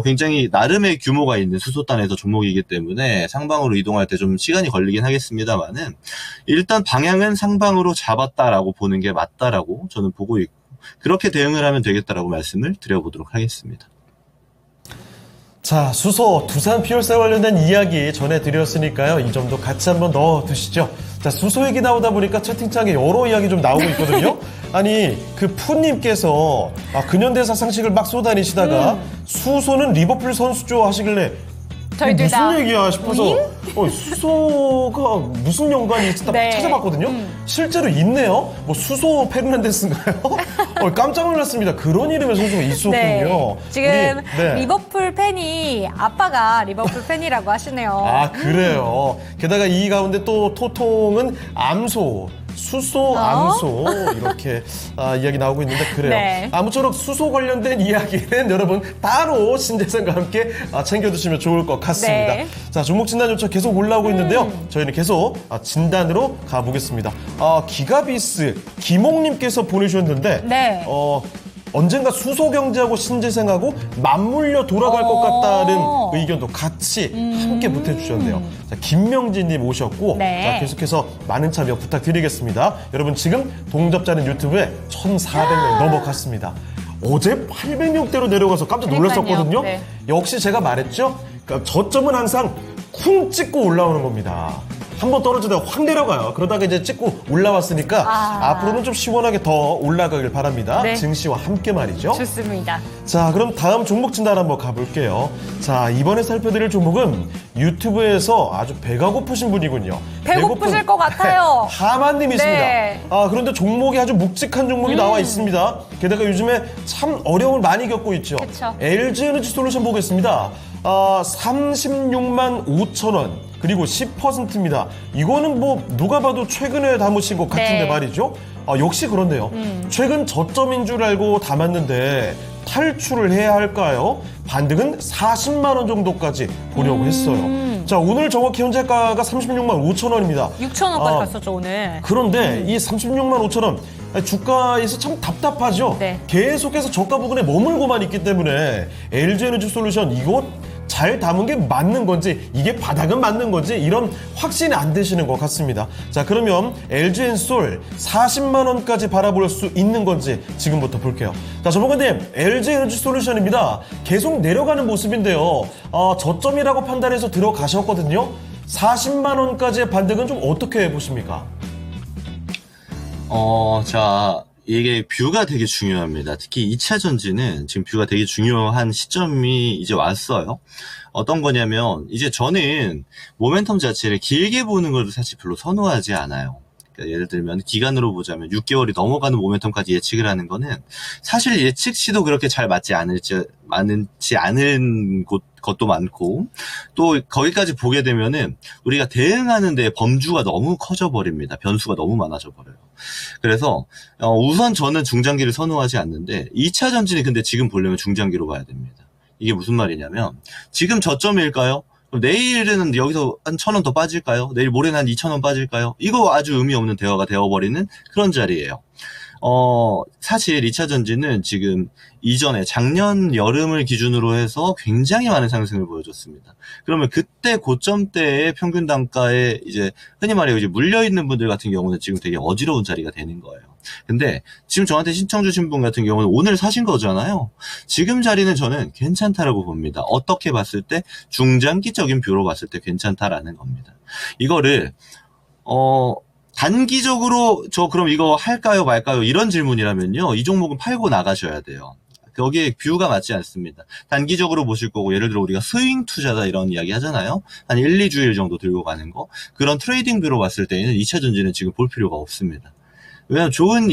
굉장히 나름의 규모가 있는 수소단에서 종목이기 때문에 상방으로 이동할 때 좀 시간이 걸리긴 하겠습니다만은 일단 방향은 상방으로 잡았다라고 보는 게 맞다라고 저는 보고 있고 그렇게 대응을 하면 되겠다라고 말씀을 드려보도록 하겠습니다. 자, 수소, 두산 피올사 관련된 이야기 전해드렸으니까요. 이 점도 같이 한번 넣어두시죠. 자, 수소 얘기 나오다 보니까 채팅창에 여러 이야기 좀 나오고 있거든요. 아니, 그 푸님께서 근현대사 상식을 막 쏘다니시다가 수소는 리버풀 선수죠 하시길래 저희들 무슨 다 얘기야 싶어서 수소가 무슨 연관이 있을까 네. 찾아봤거든요. 실제로 있네요. 뭐 수소 페르난데스인가요? 깜짝 놀랐습니다. 그런 이름의 선수가 있었군요. 네. 지금 네. 리버풀 팬이 아빠가 리버풀 팬이라고 하시네요. 아, 그래요. 게다가 이 가운데 또 토통은 암소, 수소, 암소 이렇게 이야기 나오고 있는데 그래요. 네. 아무쪼록 수소 관련된 이야기는 여러분 따로 신재생과 함께 챙겨두시면 좋을 것 같습니다. 네. 자, 종목 진단 요청 계속 올라오고 있는데요. 저희는 계속 진단으로 가보겠습니다. 기가비스 김옥님께서 보내주셨는데 네. 언젠가 수소경제하고 신재생하고 맞물려 돌아갈 것 같다는 의견도 같이 함께 보태주셨네요. 자, 김명진님 오셨고 네. 자, 계속해서 많은 참여 부탁드리겠습니다. 여러분 지금 동접자는 유튜브에 1,400명 넘어갔습니다. 어제 800명대로 내려가서 깜짝 놀랐었거든요. 네. 역시 제가 말했죠. 그러니까 저점은 항상 쿵 찍고 올라오는 겁니다. 한번 떨어지다가 확 내려가요. 그러다가 이제 찍고 올라왔으니까 앞으로는 좀 시원하게 더 올라가길 바랍니다. 네. 증시와 함께 말이죠. 좋습니다. 자, 그럼 다음 종목 진단 한번 가볼게요. 자, 이번에 살펴드릴 종목은 유튜브에서 아주 배가 고프신 분이군요. 배고프실 것 같아요. 하마님이십니다. 네. 그런데 종목이 아주 묵직한 종목이 나와 있습니다. 게다가 요즘에 참 어려움을 많이 겪고 있죠. 그쵸. LG에너지 솔루션 보겠습니다. 36만 5천 원. 그리고 10%입니다. 이거는 뭐 누가 봐도 최근에 담으신 것 같은데 네. 말이죠. 역시 그렇네요. 최근 저점인 줄 알고 담았는데 탈출을 해야 할까요? 반등은 40만 원 정도까지 보려고 했어요. 자, 오늘 정확히 현재가가 36만 5천 원입니다. 6,000원까지 갔었죠, 오늘. 그런데 이 36만 5천 원 주가에서 참 답답하죠. 네. 계속해서 저가 부근에 머물고만 있기 때문에 LG에너지 솔루션 이거 잘 담은 게 맞는 건지 이게 바닥은 맞는 건지 이런 확신이 안 되시는 것 같습니다. 자, 그러면 LG엔솔 40만 원까지 바라볼 수 있는 건지 지금부터 볼게요. 자, 전문가님, LG에너지 솔루션입니다. 계속 내려가는 모습인데요. 저점이라고 판단해서 들어가셨거든요. 40만 원까지의 반등은 좀 어떻게 보십니까? 자, 이게 뷰가 되게 중요합니다. 특히 2차 전지는 지금 뷰가 되게 중요한 시점이 이제 왔어요. 어떤 거냐면, 이제 저는 모멘텀 자체를 길게 보는 걸 사실 별로 선호하지 않아요. 그러니까 예를 들면 기간으로 보자면 6개월이 넘어가는 모멘텀까지 예측을 하는 거는 사실 예측치도 그렇게 잘 맞지 않은 것도 많고 또 거기까지 보게 되면은 우리가 대응하는 데 범주가 너무 커져 버립니다. 변수가 너무 많아져 버려요. 그래서 우선 저는 중장기를 선호하지 않는데 2차 전지는 근데 지금 보려면 중장기로 봐야 됩니다. 이게 무슨 말이냐면 지금 저점일까요? 그럼 내일은 여기서 한 1,000원 더 빠질까요? 내일 모레는 한 2,000원 빠질까요? 이거 아주 의미 없는 대화가 되어버리는 그런 자리예요. 사실 2차 전지는 지금 이전에 작년 여름을 기준으로 해서 굉장히 많은 상승을 보여줬습니다. 그러면 그때 고점대의 평균 단가에 이제 흔히 말해 이제 물려있는 분들 같은 경우는 지금 되게 어지러운 자리가 되는 거예요. 근데 지금 저한테 신청 주신 분 같은 경우는 오늘 사신 거잖아요. 지금 자리는 저는 괜찮다라고 봅니다. 어떻게 봤을 때 중장기적인 뷰로 봤을 때 괜찮다라는 겁니다. 이거를 단기적으로 저 그럼 이거 할까요 말까요 이런 질문이라면요. 이 종목은 팔고 나가셔야 돼요. 거기에 뷰가 맞지 않습니다. 단기적으로 보실 거고 예를 들어 우리가 스윙 투자다 이런 이야기 하잖아요. 한 1, 2주일 정도 들고 가는 거. 그런 트레이딩 뷰로 봤을 때는 2차 전지는 지금 볼 필요가 없습니다. 왜냐면 좋은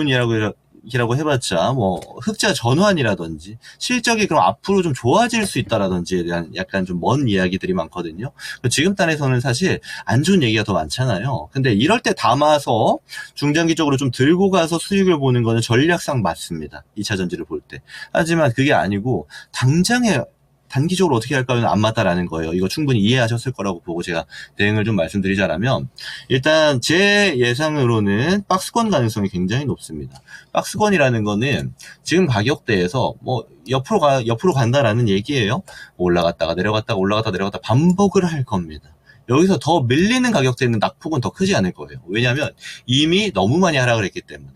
이야기라고 해봤자 뭐 흑자 전환이라든지 실적이 그럼 앞으로 좀 좋아질 수 있다라든지에 대한 약간 좀 먼 이야기들이 많거든요. 지금 단에서는 사실 안 좋은 얘기가 더 많잖아요. 근데 이럴 때 담아서 중장기적으로 좀 들고 가서 수익을 보는 거는 전략상 맞습니다. 2차 전지를 볼 때. 하지만 그게 아니고 당장에 단기적으로 어떻게 할까는 안 맞다라는 거예요. 이거 충분히 이해하셨을 거라고 보고 제가 대응을 좀 말씀드리자라면, 일단 제 예상으로는 박스권 가능성이 굉장히 높습니다. 박스권이라는 거는 지금 가격대에서 뭐 옆으로 간다라는 얘기예요. 올라갔다가 내려갔다가 올라갔다가 내려갔다가 반복을 할 겁니다. 여기서 더 밀리는 가격대는 낙폭은 더 크지 않을 거예요. 왜냐하면 이미 너무 많이 하락을 했기 때문에.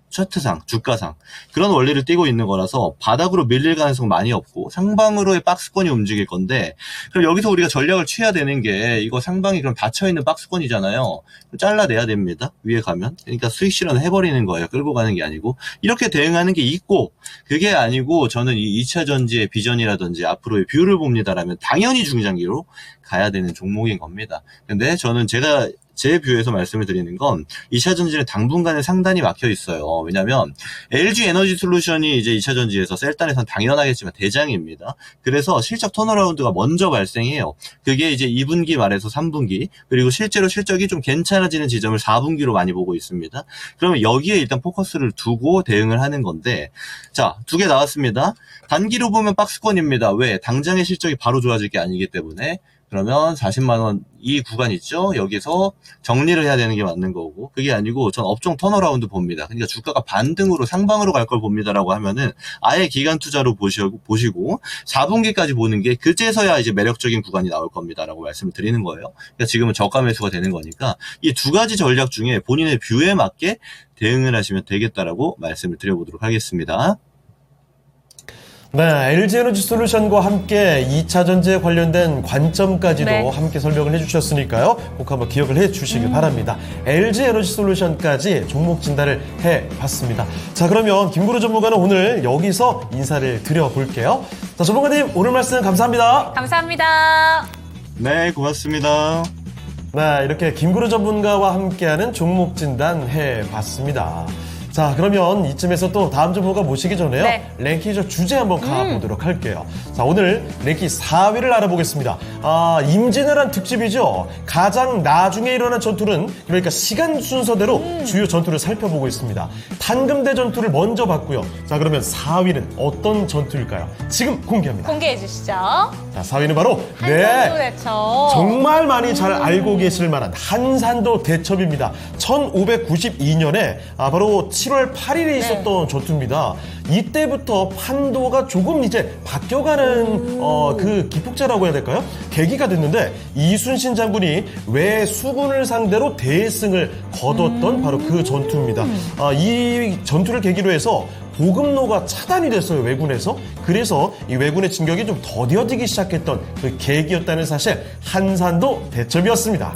차트상, 주가상 그런 원리를 띠고 있는 거라서 바닥으로 밀릴 가능성 많이 없고 상방으로의 박스권이 움직일 건데, 그럼 여기서 우리가 전략을 취해야 되는 게, 이거 상방이 그럼 닫혀있는 박스권이잖아요. 잘라내야 됩니다. 위에 가면. 그러니까 수익 실현을 해버리는 거예요. 끌고 가는 게 아니고. 이렇게 대응하는 게 있고, 그게 아니고 저는 이 2차 전지의 비전이라든지 앞으로의 뷰를 봅니다라면 당연히 중장기로 가야 되는 종목인 겁니다. 근데 저는 제 뷰에서 말씀을 드리는 건 2차 전지는 당분간은 상단이 막혀 있어요. 왜냐면 LG 에너지 솔루션이 이제 2차 전지에서 셀단에선 당연하겠지만 대장입니다. 그래서 실적 턴어라운드가 먼저 발생해요. 그게 이제 2분기 말에서 3분기, 그리고 실제로 실적이 좀 괜찮아지는 지점을 4분기로 많이 보고 있습니다. 그러면 여기에 일단 포커스를 두고 대응을 하는 건데, 자, 2개 나왔습니다. 단기로 보면 박스권입니다. 왜? 당장의 실적이 바로 좋아질 게 아니기 때문에. 그러면 40만원 이 구간 있죠? 여기서 정리를 해야 되는 게 맞는 거고, 그게 아니고 전 업종 턴어라운드 봅니다. 그러니까 주가가 반등으로 상방으로 갈 걸 봅니다라고 하면은 아예 기간 투자로 보시고 4분기까지 보는 게 그제서야 이제 매력적인 구간이 나올 겁니다라고 말씀을 드리는 거예요. 그러니까 지금은 저가 매수가 되는 거니까 이 두 가지 전략 중에 본인의 뷰에 맞게 대응을 하시면 되겠다라고 말씀을 드려보도록 하겠습니다. 네, LG에너지 솔루션과 함께 2차 전지에 관련된 관점까지도 네. 함께 설명을 해주셨으니까요. 꼭 한번 기억을 해주시길 바랍니다. LG에너지 솔루션까지 종목 진단을 해봤습니다. 자, 그러면 김구루 전문가는 오늘 여기서 인사를 드려볼게요. 자, 전문가님 오늘 말씀 감사합니다. 감사합니다. 네, 고맙습니다. 네, 이렇게 김구루 전문가와 함께하는 종목 진단 해봤습니다. 자, 그러면 이쯤에서 또 다음 전문가 모시기 전에요. 네. 랭킹 주제 한번 가보도록 할게요. 자, 오늘 랭킹 4위를 알아보겠습니다. 임진왜란 특집이죠. 가장 나중에 일어난 전투는, 그러니까 시간 순서대로 주요 전투를 살펴보고 있습니다. 탄금대 전투를 먼저 봤고요. 자, 그러면 4위는 어떤 전투일까요? 지금 공개합니다. 공개해 주시죠. 자, 4위는 바로 한산도 대첩. 정말 많이 잘 알고 계실 만한 한산도 대첩입니다. 1592년에 바로 7월 8일에 있었던 전투입니다. 이때부터 판도가 조금 이제 바뀌어가는 그 기폭제라고 해야 될까요? 계기가 됐는데, 이순신 장군이 외수군을 상대로 대승을 거뒀던 바로 그 전투입니다. 이 전투를 계기로 해서 보급로가 차단이 됐어요, 왜군에서. 그래서 이 왜군의 진격이 좀 더뎌지기 시작했던 그 계기였다는 사실, 한산도 대첩이었습니다.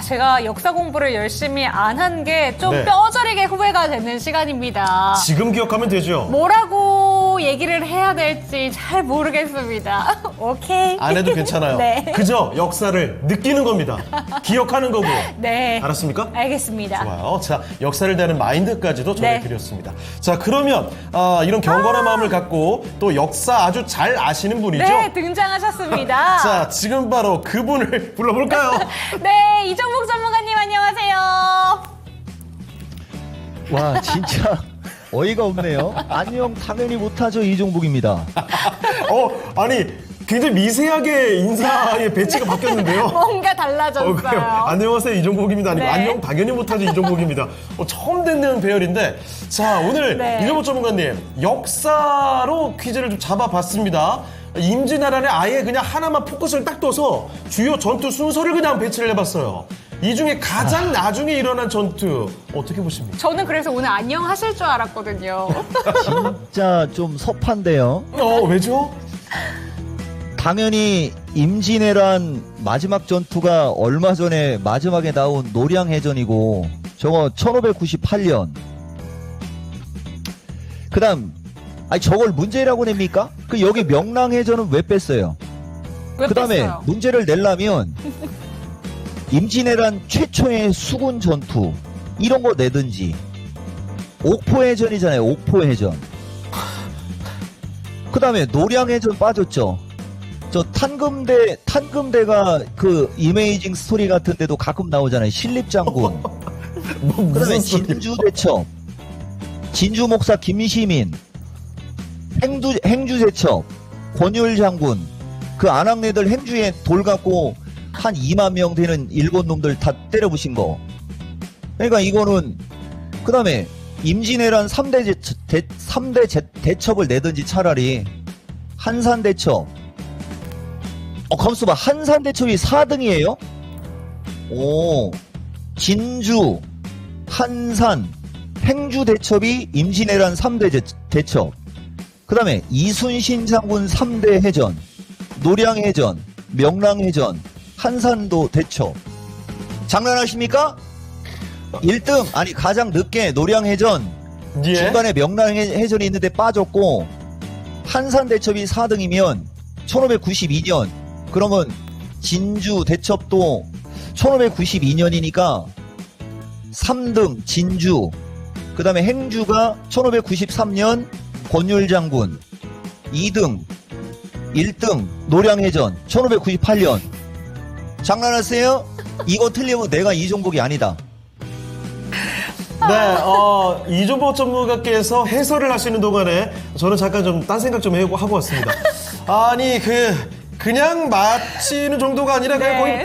제가 역사 공부를 열심히 안 한 게 좀 네. 뼈저리게 후회가 되는 시간입니다. 지금 기억하면 되죠? 뭐라고 얘기를 해야 될지 잘 모르겠습니다. 오케이. 안 해도 괜찮아요. 네. 그저 역사를 느끼는 겁니다. 기억하는 거고요. 네. 알았습니까? 알겠습니다. 좋아요. 자, 역사를 대하는 마인드까지도 네. 전해드렸습니다. 자, 그러면 이런 경건한 마음을 갖고 또 역사 아주 잘 아시는 분이죠? 네, 등장하셨습니다. 자, 지금 바로 그분을 불러볼까요? 네, 이종목 전문가님 안녕하세요. 와, 진짜 어이가 없네요. 안녕, 당연히 못하죠. 이종복입니다. 아니, 굉장히 미세하게 인사의 배치가 바뀌었는데요. 뭔가 달라졌어요. 그래요. 안녕하세요, 이종복입니다. 아니고, 네. 안녕, 당연히 못하죠, 이종복입니다. 처음 듣는 배열인데, 자, 오늘 네. 이종복 전문가님, 역사로 퀴즈를 좀 잡아봤습니다. 임진왜란에 아예 그냥 하나만 포커스를 딱 둬서 주요 전투 순서를 그냥 배치를 해봤어요. 이 중에 가장 나중에 일어난 전투, 어떻게 보십니까? 저는 그래서 오늘 안녕 하실 줄 알았거든요. 진짜 좀 섭한데요. 왜죠? 당연히 임진왜란 마지막 전투가 얼마 전에 마지막에 나온 노량해전이고, 저거 1598년. 그 다음, 저걸 문제라고 냅니까? 여기 명랑해전은 왜 뺐어요? 왜 그 다음에 뺐어요? 문제를 내려면 임진왜란 최초의 수군 전투 이런 거 내든지. 옥포해전이잖아요. 옥포해전. 그 다음에 노량해전 빠졌죠. 저 탄금대가 그 이메이징 스토리 같은 데도 가끔 나오잖아요. 신립장군. 그 다음에 진주대첩, 진주목사 김시민, 행주대첩, 권율장군, 그 안악내들 행주에 돌 갖고 한 2만 명 되는 일본 놈들 다 때려부신 거. 그러니까 이거는 그다음에 임진왜란 3대 대첩을 내든지 차라리 한산대첩. 가만있어 봐. 한산대첩이 4등이에요? 오. 진주, 한산, 행주대첩이 임진왜란 3대 대첩. 그 다음에 이순신 장군 3대 해전, 노량해전, 명랑해전, 한산도 대첩. 장난하십니까? 1등, 아니 가장 늦게 노량해전, 예. 중간에 명랑해전이 있는데 빠졌고 한산대첩이 4등이면 1592년. 그러면 진주 대첩도 1592년이니까 3등 진주, 그 다음에 행주가 1593년 권율장군, 2등 1등 노량해전 1598년. 장난하세요? 이거 틀리면 내가 이종복이 아니다. 네, 이종복 전문가께서 해설을 하시는 동안에 저는 잠깐 좀 딴 생각 좀 하고 왔습니다. 아니, 그냥 맞히는 정도가 아니라 그냥 네. 거의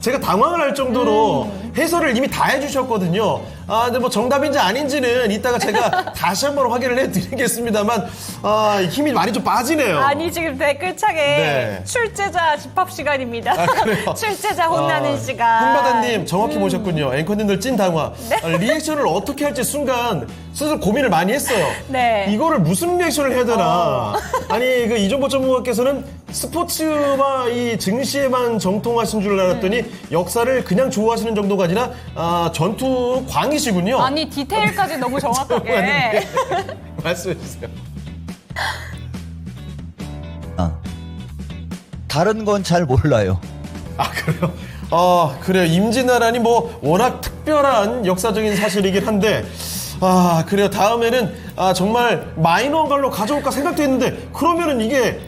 제가 당황을 할 정도로 해설을 이미 다 해주셨거든요. 근데 뭐 정답인지 아닌지는 이따가 제가 다시 한번 확인을 해드리겠습니다만, 힘이 많이 좀 빠지네요. 아니 지금 댓글창에 네. 출제자 집합 시간입니다. 그래요? 출제자 혼나는 시간. 홍바다님 정확히 모셨군요. 앵커님들 찐 당황. 리액션을 어떻게 할지 순간 스스로 고민을 많이 했어요. 네. 이거를 무슨 리액션을 해야 되나. 아니 그 이종복 전문가께서는 스포츠와 이 증시에만 정통하신 줄 알았더니 역사를 그냥 좋아하시는 정도가 아니라 전투 광이시군요. 아니 디테일까지 너무 정확하게. 말씀해주세요. 다른 건 잘 몰라요. 그래요? 그래요. 임진왜란이 뭐 워낙 특별한 역사적인 사실이긴 한데, 그래요. 다음에는 정말 마이너한 걸로 가져올까 생각도 했는데, 그러면은 이게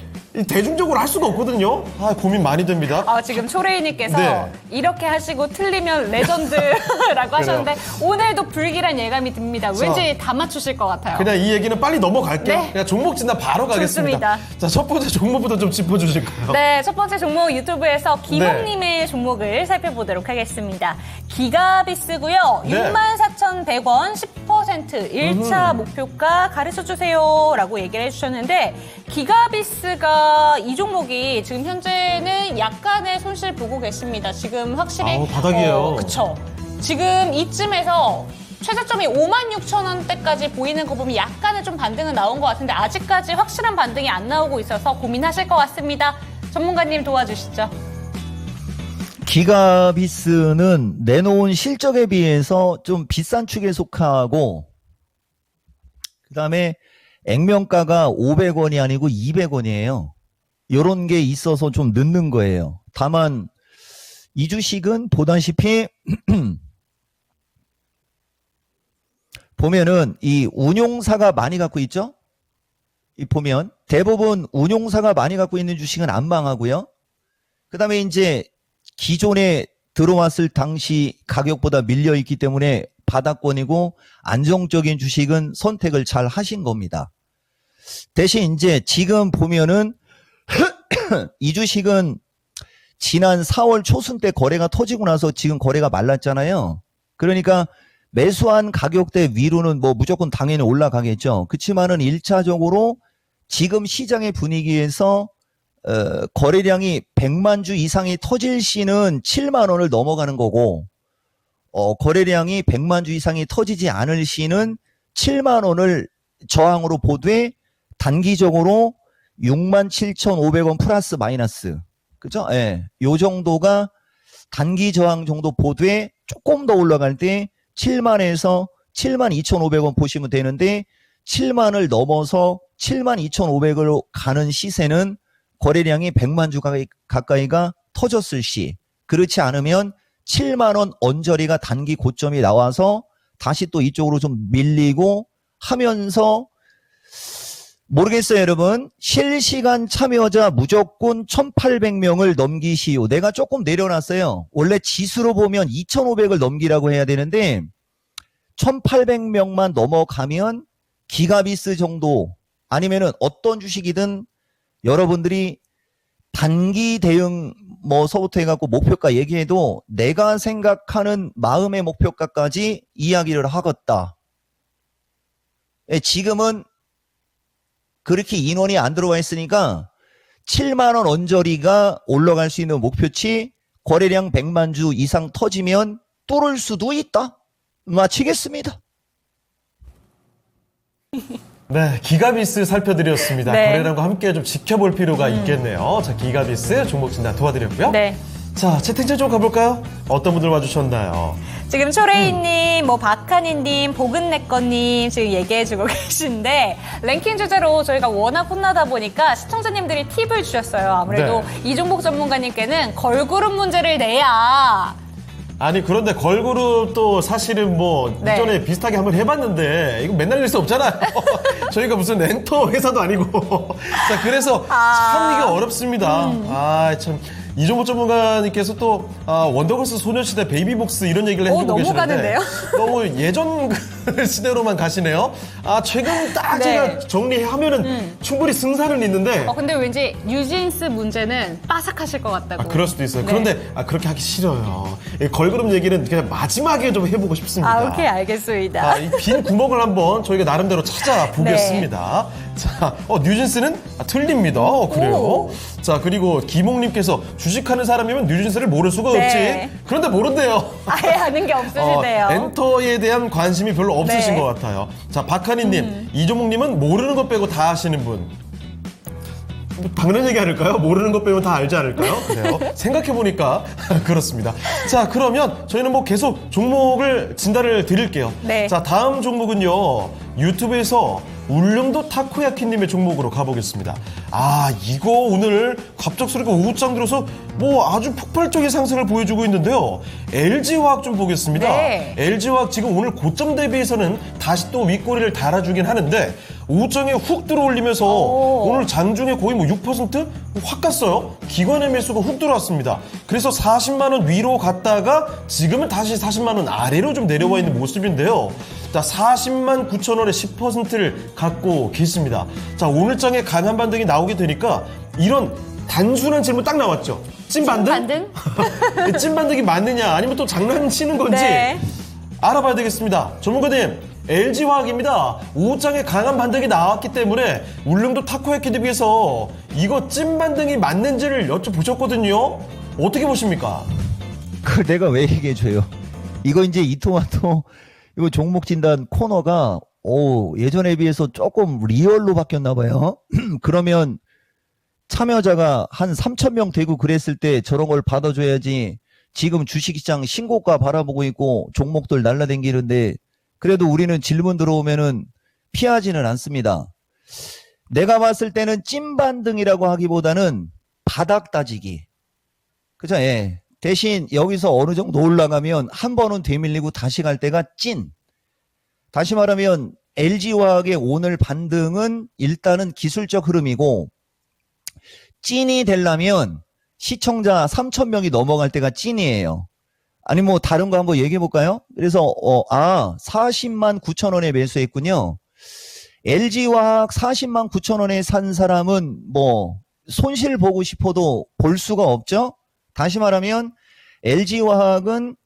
대중적으로 할 수가 없거든요. 고민 많이 됩니다. 지금 초레이님께서 네. 이렇게 하시고 틀리면 레전드라고 하셨는데 오늘도 불길한 예감이 듭니다. 왠지 다 맞추실 것 같아요. 그냥 이 얘기는 빨리 넘어갈게요. 네. 그냥 종목 진단 바로 가겠습니다. 좋습니다. 자, 첫 번째 종목부터 좀 짚어주실까요? 네, 첫 번째 종목 유튜브에서 기봉님의 종목을 살펴보도록 하겠습니다. 기가비스고요. 네. 64,100원 10% 1차 목표가 가르쳐주세요 라고 얘기를 해주셨는데 기가비스가 이 종목이 지금 현재는 약간의 손실 보고 계십니다. 지금 확실히 바닥이에요. 그쵸. 지금 이쯤에서 최저점이 56,000원대까지 보이는 거 보면 약간의 좀 반등은 나온 것 같은데 아직까지 확실한 반등이 안 나오고 있어서 고민하실 것 같습니다. 전문가님 도와주시죠. 기가비스는 내놓은 실적에 비해서 좀 비싼 축에 속하고, 그 다음에 액면가가 500원이 아니고 200원이에요. 요런 게 있어서 좀 늦는 거예요. 다만 이 주식은 보다시피 보면은 이 운용사가 많이 갖고 있죠? 이 보면 대부분 운용사가 많이 갖고 있는 주식은 안 망하고요. 그 다음에 이제 기존에 들어왔을 당시 가격보다 밀려 있기 때문에 바닥권이고 안정적인 주식은 선택을 잘 하신 겁니다. 대신 이제 지금 보면은 이 주식은 지난 4월 초순 때 거래가 터지고 나서 지금 거래가 말랐잖아요. 그러니까 매수한 가격대 위로는 뭐 무조건 당연히 올라가겠죠. 그렇지만은 1차적으로 지금 시장의 분위기에서 거래량이 100만 주 이상이 터질 시는 7만 원을 넘어가는 거고, 거래량이 100만 주 이상이 터지지 않을 시는 7만 원을 저항으로 보되 단기적으로 67,500원 플러스 마이너스. 그죠? 예. 요 정도가 단기 저항 정도 보되 조금 더 올라갈 때 7만에서 72,500원 보시면 되는데 7만을 넘어서 72,500으로 가는 시세는 거래량이 100만 주 가까이가 터졌을 시, 그렇지 않으면 7만 원 언저리가 단기 고점이 나와서 다시 또 이쪽으로 좀 밀리고 하면서, 모르겠어요 여러분. 실시간 참여자 무조건 1,800명을 넘기시오. 내가 조금 내려놨어요. 원래 지수로 보면 2,500을 넘기라고 해야 되는데 1,800명만 넘어가면 기가비스 정도, 아니면은 어떤 주식이든 여러분들이 단기 대응 서부터 해갖고 목표가 얘기해도 내가 생각하는 마음의 목표가까지 이야기를 하겠다. 지금은 그렇게 인원이 안 들어와 있으니까 7만 원 언저리가 올라갈 수 있는 목표치 거래량 100만 주 이상 터지면 뚫을 수도 있다. 마치겠습니다. 네, 기가비스 살펴드렸습니다. 네. 거래량과 함께 좀 지켜볼 필요가 있겠네요. 자, 기가비스 종목 진단 도와드렸고요. 네. 자, 채팅창 좀 가볼까요? 어떤 분들 와주셨나요? 지금 초레이님, 박하니님, 보근내꺼님 지금 얘기해주고 계신데 랭킹 주제로 저희가 워낙 혼나다 보니까 시청자님들이 팁을 주셨어요. 아무래도 네. 이종복 전문가님께는 걸그룹 문제를 내야. 아니, 그런데 걸그룹도 사실은 네. 이전에 비슷하게 한번 해봤는데 이거 맨날 낼 수 없잖아요. 저희가 무슨 엔터 회사도 아니고. 자, 그래서 참 이게 어렵습니다. 참. 이종복 전문가님께서 또 원더걸스 소녀시대 베이비복스 이런 얘기를 해주고 너무 계시는데 가는데요? 너무 예전 시대로만 가시네요. 최근 딱 네. 제가 정리하면은 충분히 승산은 있는데 근데 왠지 뉴진스 문제는 빠삭하실 것 같다고. 그럴 수도 있어요. 네. 그런데 그렇게 하기 싫어요. 이 걸그룹 얘기는 그냥 마지막에 좀 해보고 싶습니다. 오케이, 알겠습니다. 이 빈 구멍을 한번 저희가 나름대로 찾아보겠습니다. 자, 뉴진스는 틀립니다. 그래요. 오. 자, 그리고 김홍님께서 주식하는 사람이면 뉴진스를 모를 수가 네. 없지. 그런데 모른대요. 아예 아는 게 없으시대요. 엔터에 대한 관심이 별로 없으신 네. 것 같아요. 자, 박하니님, 이종목님은 모르는 것 빼고 다 아시는 분. 당연한 얘기 아닐까요? 모르는 것 빼면 다 알지 않을까요? 그래요. 생각해보니까 그렇습니다. 자, 그러면 저희는 계속 종목을 진단을 드릴게요. 네. 자, 다음 종목은요. 유튜브에서 울릉도 타코야키님의 종목으로 가보겠습니다. 이거 오늘 갑작스럽게 오후장 들어서 아주 폭발적인 상승을 보여주고 있는데요. LG화학 좀 보겠습니다. 네. LG화학 지금 오늘 고점 대비해서는 다시 또 윗꼬리를 달아주긴 하는데 오후장에 훅 들어올리면서 오늘 장중에 거의 6%확 갔어요. 기관의 매수가 훅 들어왔습니다. 그래서 40만 원 위로 갔다가 지금은 다시 40만 원 아래로 좀 내려와 있는 모습인데요. 자, 40만 9천 원에 10%를 갖고 계십니다. 자, 오늘장에 강한 반등이 나오게 되니까 이런 단순한 질문 딱 나왔죠. 찐반등? 찐반등이 맞느냐 아니면 또 장난치는 건지 네. 알아봐야 되겠습니다. 전문가님, LG화학입니다. 오후장에 강한 반등이 나왔기 때문에 울릉도 타코야키 대비해서 이거 찐반등이 맞는지를 여쭤보셨거든요. 어떻게 보십니까? 그걸 내가 왜 얘기해줘요? 이거 이제 이토마토 이거 종목 진단 코너가 예전에 비해서 조금 리얼로 바뀌었나 봐요. 그러면 참여자가 한 3,000명 되고 그랬을 때 저런 걸 받아줘야지. 지금 주식시장 신고가 바라보고 있고 종목들 날라다니는데 그래도 우리는 질문 들어오면은 피하지는 않습니다. 내가 봤을 때는 찐반등이라고 하기보다는 바닥 따지기. 그죠? 예. 대신 여기서 어느 정도 올라가면 한 번은 되밀리고 다시 갈 때가 찐. 다시 말하면 LG화학의 오늘 반등은 일단은 기술적 흐름이고 찐이 되려면 시청자 3,000명이 넘어갈 때가 찐이에요. 아니 다른 거 한번 얘기해 볼까요? 그래서 40만 9천 원에 매수했군요. LG화학 40만 9천 원에 산 사람은 손실 보고 싶어도 볼 수가 없죠. 다시 말하면 LG화학은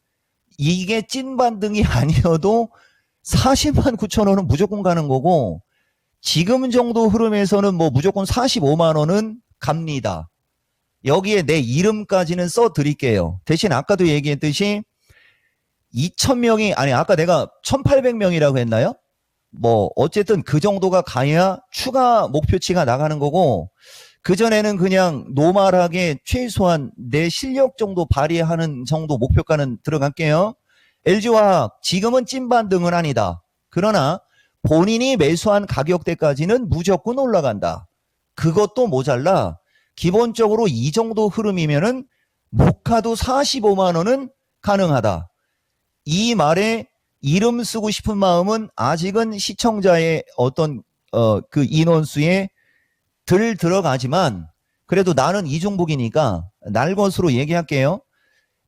이게 찐 반등이 아니어도 40만 9천 원은 무조건 가는 거고 지금 정도 흐름에서는 무조건 45만 원은 갑니다. 여기에 내 이름까지는 써드릴게요. 대신 아까도 얘기했듯이 2,000명이 아까 내가 1,800명이라고 했나요? 어쨌든 그 정도가 가야 추가 목표치가 나가는 거고 그전에는 그냥 노멀하게 최소한 내 실력 정도 발휘하는 정도 목표가는 들어갈게요. LG화학 지금은 찐반등은 아니다. 그러나 본인이 매수한 가격대까지는 무조건 올라간다. 그것도 모자라 기본적으로 이 정도 흐름이면은 못 가도 45만 원은 가능하다. 이 말에 이름 쓰고 싶은 마음은 아직은 시청자의 어떤 그 인원수에 덜 들어가지만 그래도 나는 이종복이니까 날 것으로 얘기할게요.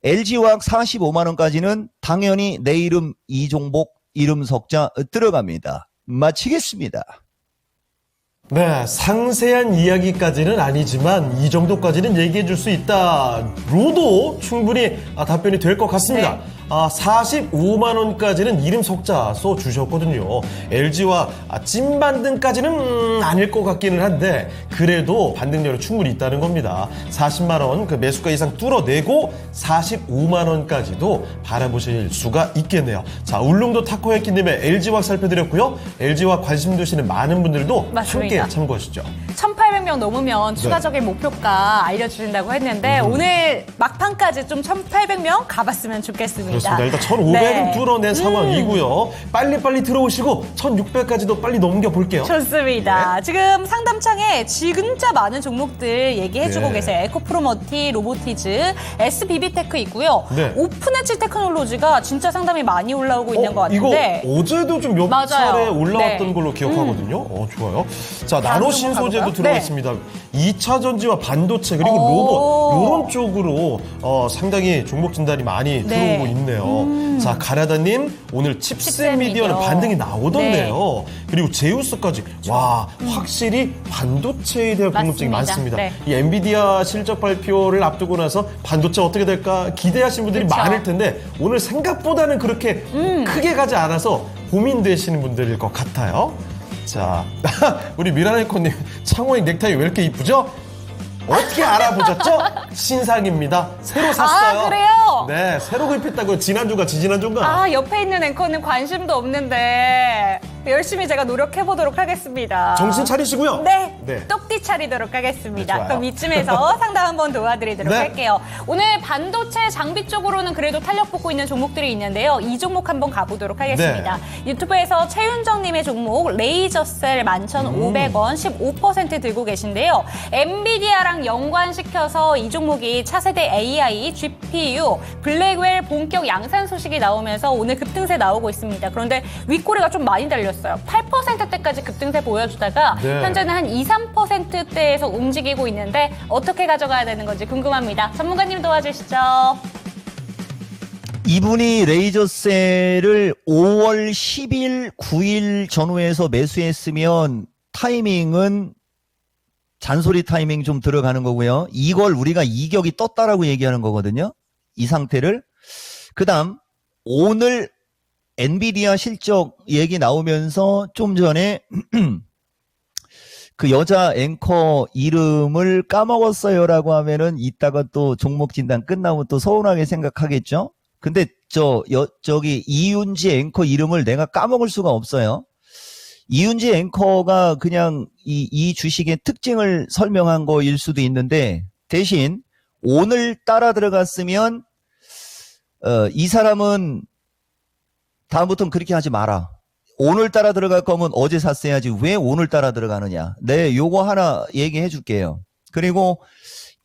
LG화학 45만 원까지는 당연히 내 이름 이종복 이름 석자 들어갑니다. 마치겠습니다. 네, 상세한 이야기까지는 아니지만 이 정도까지는 얘기해 줄 수 있다로도 충분히 답변이 될 것 같습니다. 네. 45만 원까지는 이름 석자 써 주셨거든요. LG와 찐 반등까지는 아닐 것 같기는 한데 그래도 반등률은 충분히 있다는 겁니다. 40만 원 그 매수가 이상 뚫어내고 45만 원까지도 바라보실 수가 있겠네요. 자, 울릉도 타코야키님의 LG화 살펴드렸고요. LG화 관심 두시는 많은 분들도 맞습니다. 함께 참고하시죠. 1,800명 넘으면 추가적인 목표가 알려주신다고 했는데 오늘 막판까지 좀 1,800명 가봤으면 좋겠습니다. 그렇습니다. 일단 1,500은 네. 뚫어낸 상황이고요. 빨리빨리 들어오시고 1,600까지도 빨리 넘겨볼게요. 좋습니다. 지금 상담창에 진짜 많은 종목들 얘기해주고 네. 계세요. 에코프로머티, 로보티즈, SBB테크 있고요. 네. 오픈엣지 테크놀로지가 진짜 상담이 많이 올라오고 있는 것 같은데. 이거 어제도 좀 몇 맞아요. 차례 올라왔던 네. 걸로 기억하거든요. 좋아요. 자, 다음 나노 종목 신소재도 가볼까요? 들어있습니다. 2차 전지와 반도체 그리고 오. 로봇 이런 쪽으로 상당히 종목 진단이 많이 네. 들어오고 있네요. 자, 가라다님 오늘 칩셋 미디어는 미디어. 반등이 나오던데요. 그리고 제우스까지 와 확실히 반도체에 대한 궁금증이 맞습니다. 많습니다. 네. 이 엔비디아 실적 발표를 앞두고 나서 반도체 어떻게 될까 기대하시는 분들이 그쵸. 많을 텐데 오늘 생각보다는 그렇게 크게 가지 않아서 고민되시는 분들일 것 같아요. 자, 우리 미라네코님 창호의 넥타이 왜 이렇게 이쁘죠? 어떻게 알아보셨죠? 신상입니다. 새로 샀어요. 아, 그래요? 네, 새로 구입했다고요. 지난주가 지난주인가? 아, 옆에 있는 앵커는 관심도 없는데 열심히 제가 노력해보도록 하겠습니다. 정신 차리시고요. 네, 네. 똑띠 차리도록 하겠습니다. 네, 좋아요. 그럼 이쯤에서 상담 한번 도와드리도록 네. 할게요. 오늘 반도체 장비 쪽으로는 그래도 탄력 보고 있는 종목들이 있는데요. 이 종목 한번 가보도록 하겠습니다. 유튜브에서 최윤정님의 종목 레이저셀 11,500원 15% 들고 계신데요. 엔비디아랑 연관시켜서 이 종목이 차세대 AI, GPU, 블랙웰 본격 양산 소식이 나오면서 오늘 급등세 나오고 있습니다. 그런데 윗꼬리가 좀 많이 달렸어요. 8%대까지 급등세 보여주다가 네. 현재는 한 2, 3%대에서 움직이고 있는데 어떻게 가져가야 되는 건지 궁금합니다. 전문가님 도와주시죠. 이분이 레이저셀을 5월 10일, 9일 전후에서 매수했으면 타이밍은 잔소리 타이밍 좀 들어가는 거고요. 이걸 우리가 이격이 떴다라고 얘기하는 거거든요. 이 상태를. 그 다음 오늘 엔비디아 실적 얘기 나오면서 좀 전에 그 여자 앵커 이름을 까먹었어요라고 하면은 이따가 또 종목 진단 끝나면 또 서운하게 생각하겠죠? 근데 저기 이윤지 앵커 이름을 내가 까먹을 수가 없어요. 이윤지 앵커가 그냥 이 주식의 특징을 설명한 거일 수도 있는데 대신 오늘 따라 들어갔으면 이 사람은 다음부터는 그렇게 하지 마라. 오늘따라 들어갈 거면 어제 샀어야지 왜 오늘따라 들어가느냐. 네, 요거 하나 얘기해 줄게요. 그리고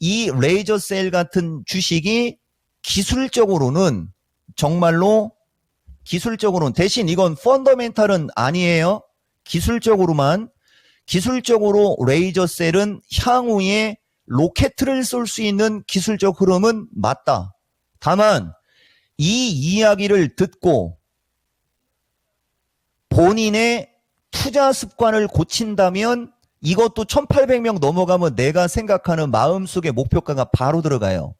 이 레이저셀 같은 주식이 기술적으로는 정말로 기술적으로는 대신 이건 펀더멘탈은 아니에요. 기술적으로 레이저셀은 향후에 로켓을 쏠 수 있는 기술적 흐름은 맞다. 다만 이 이야기를 듣고 본인의 투자 습관을 고친다면 이것도 1,800명 넘어가면 내가 생각하는 마음속의 목표가가 바로 들어가요.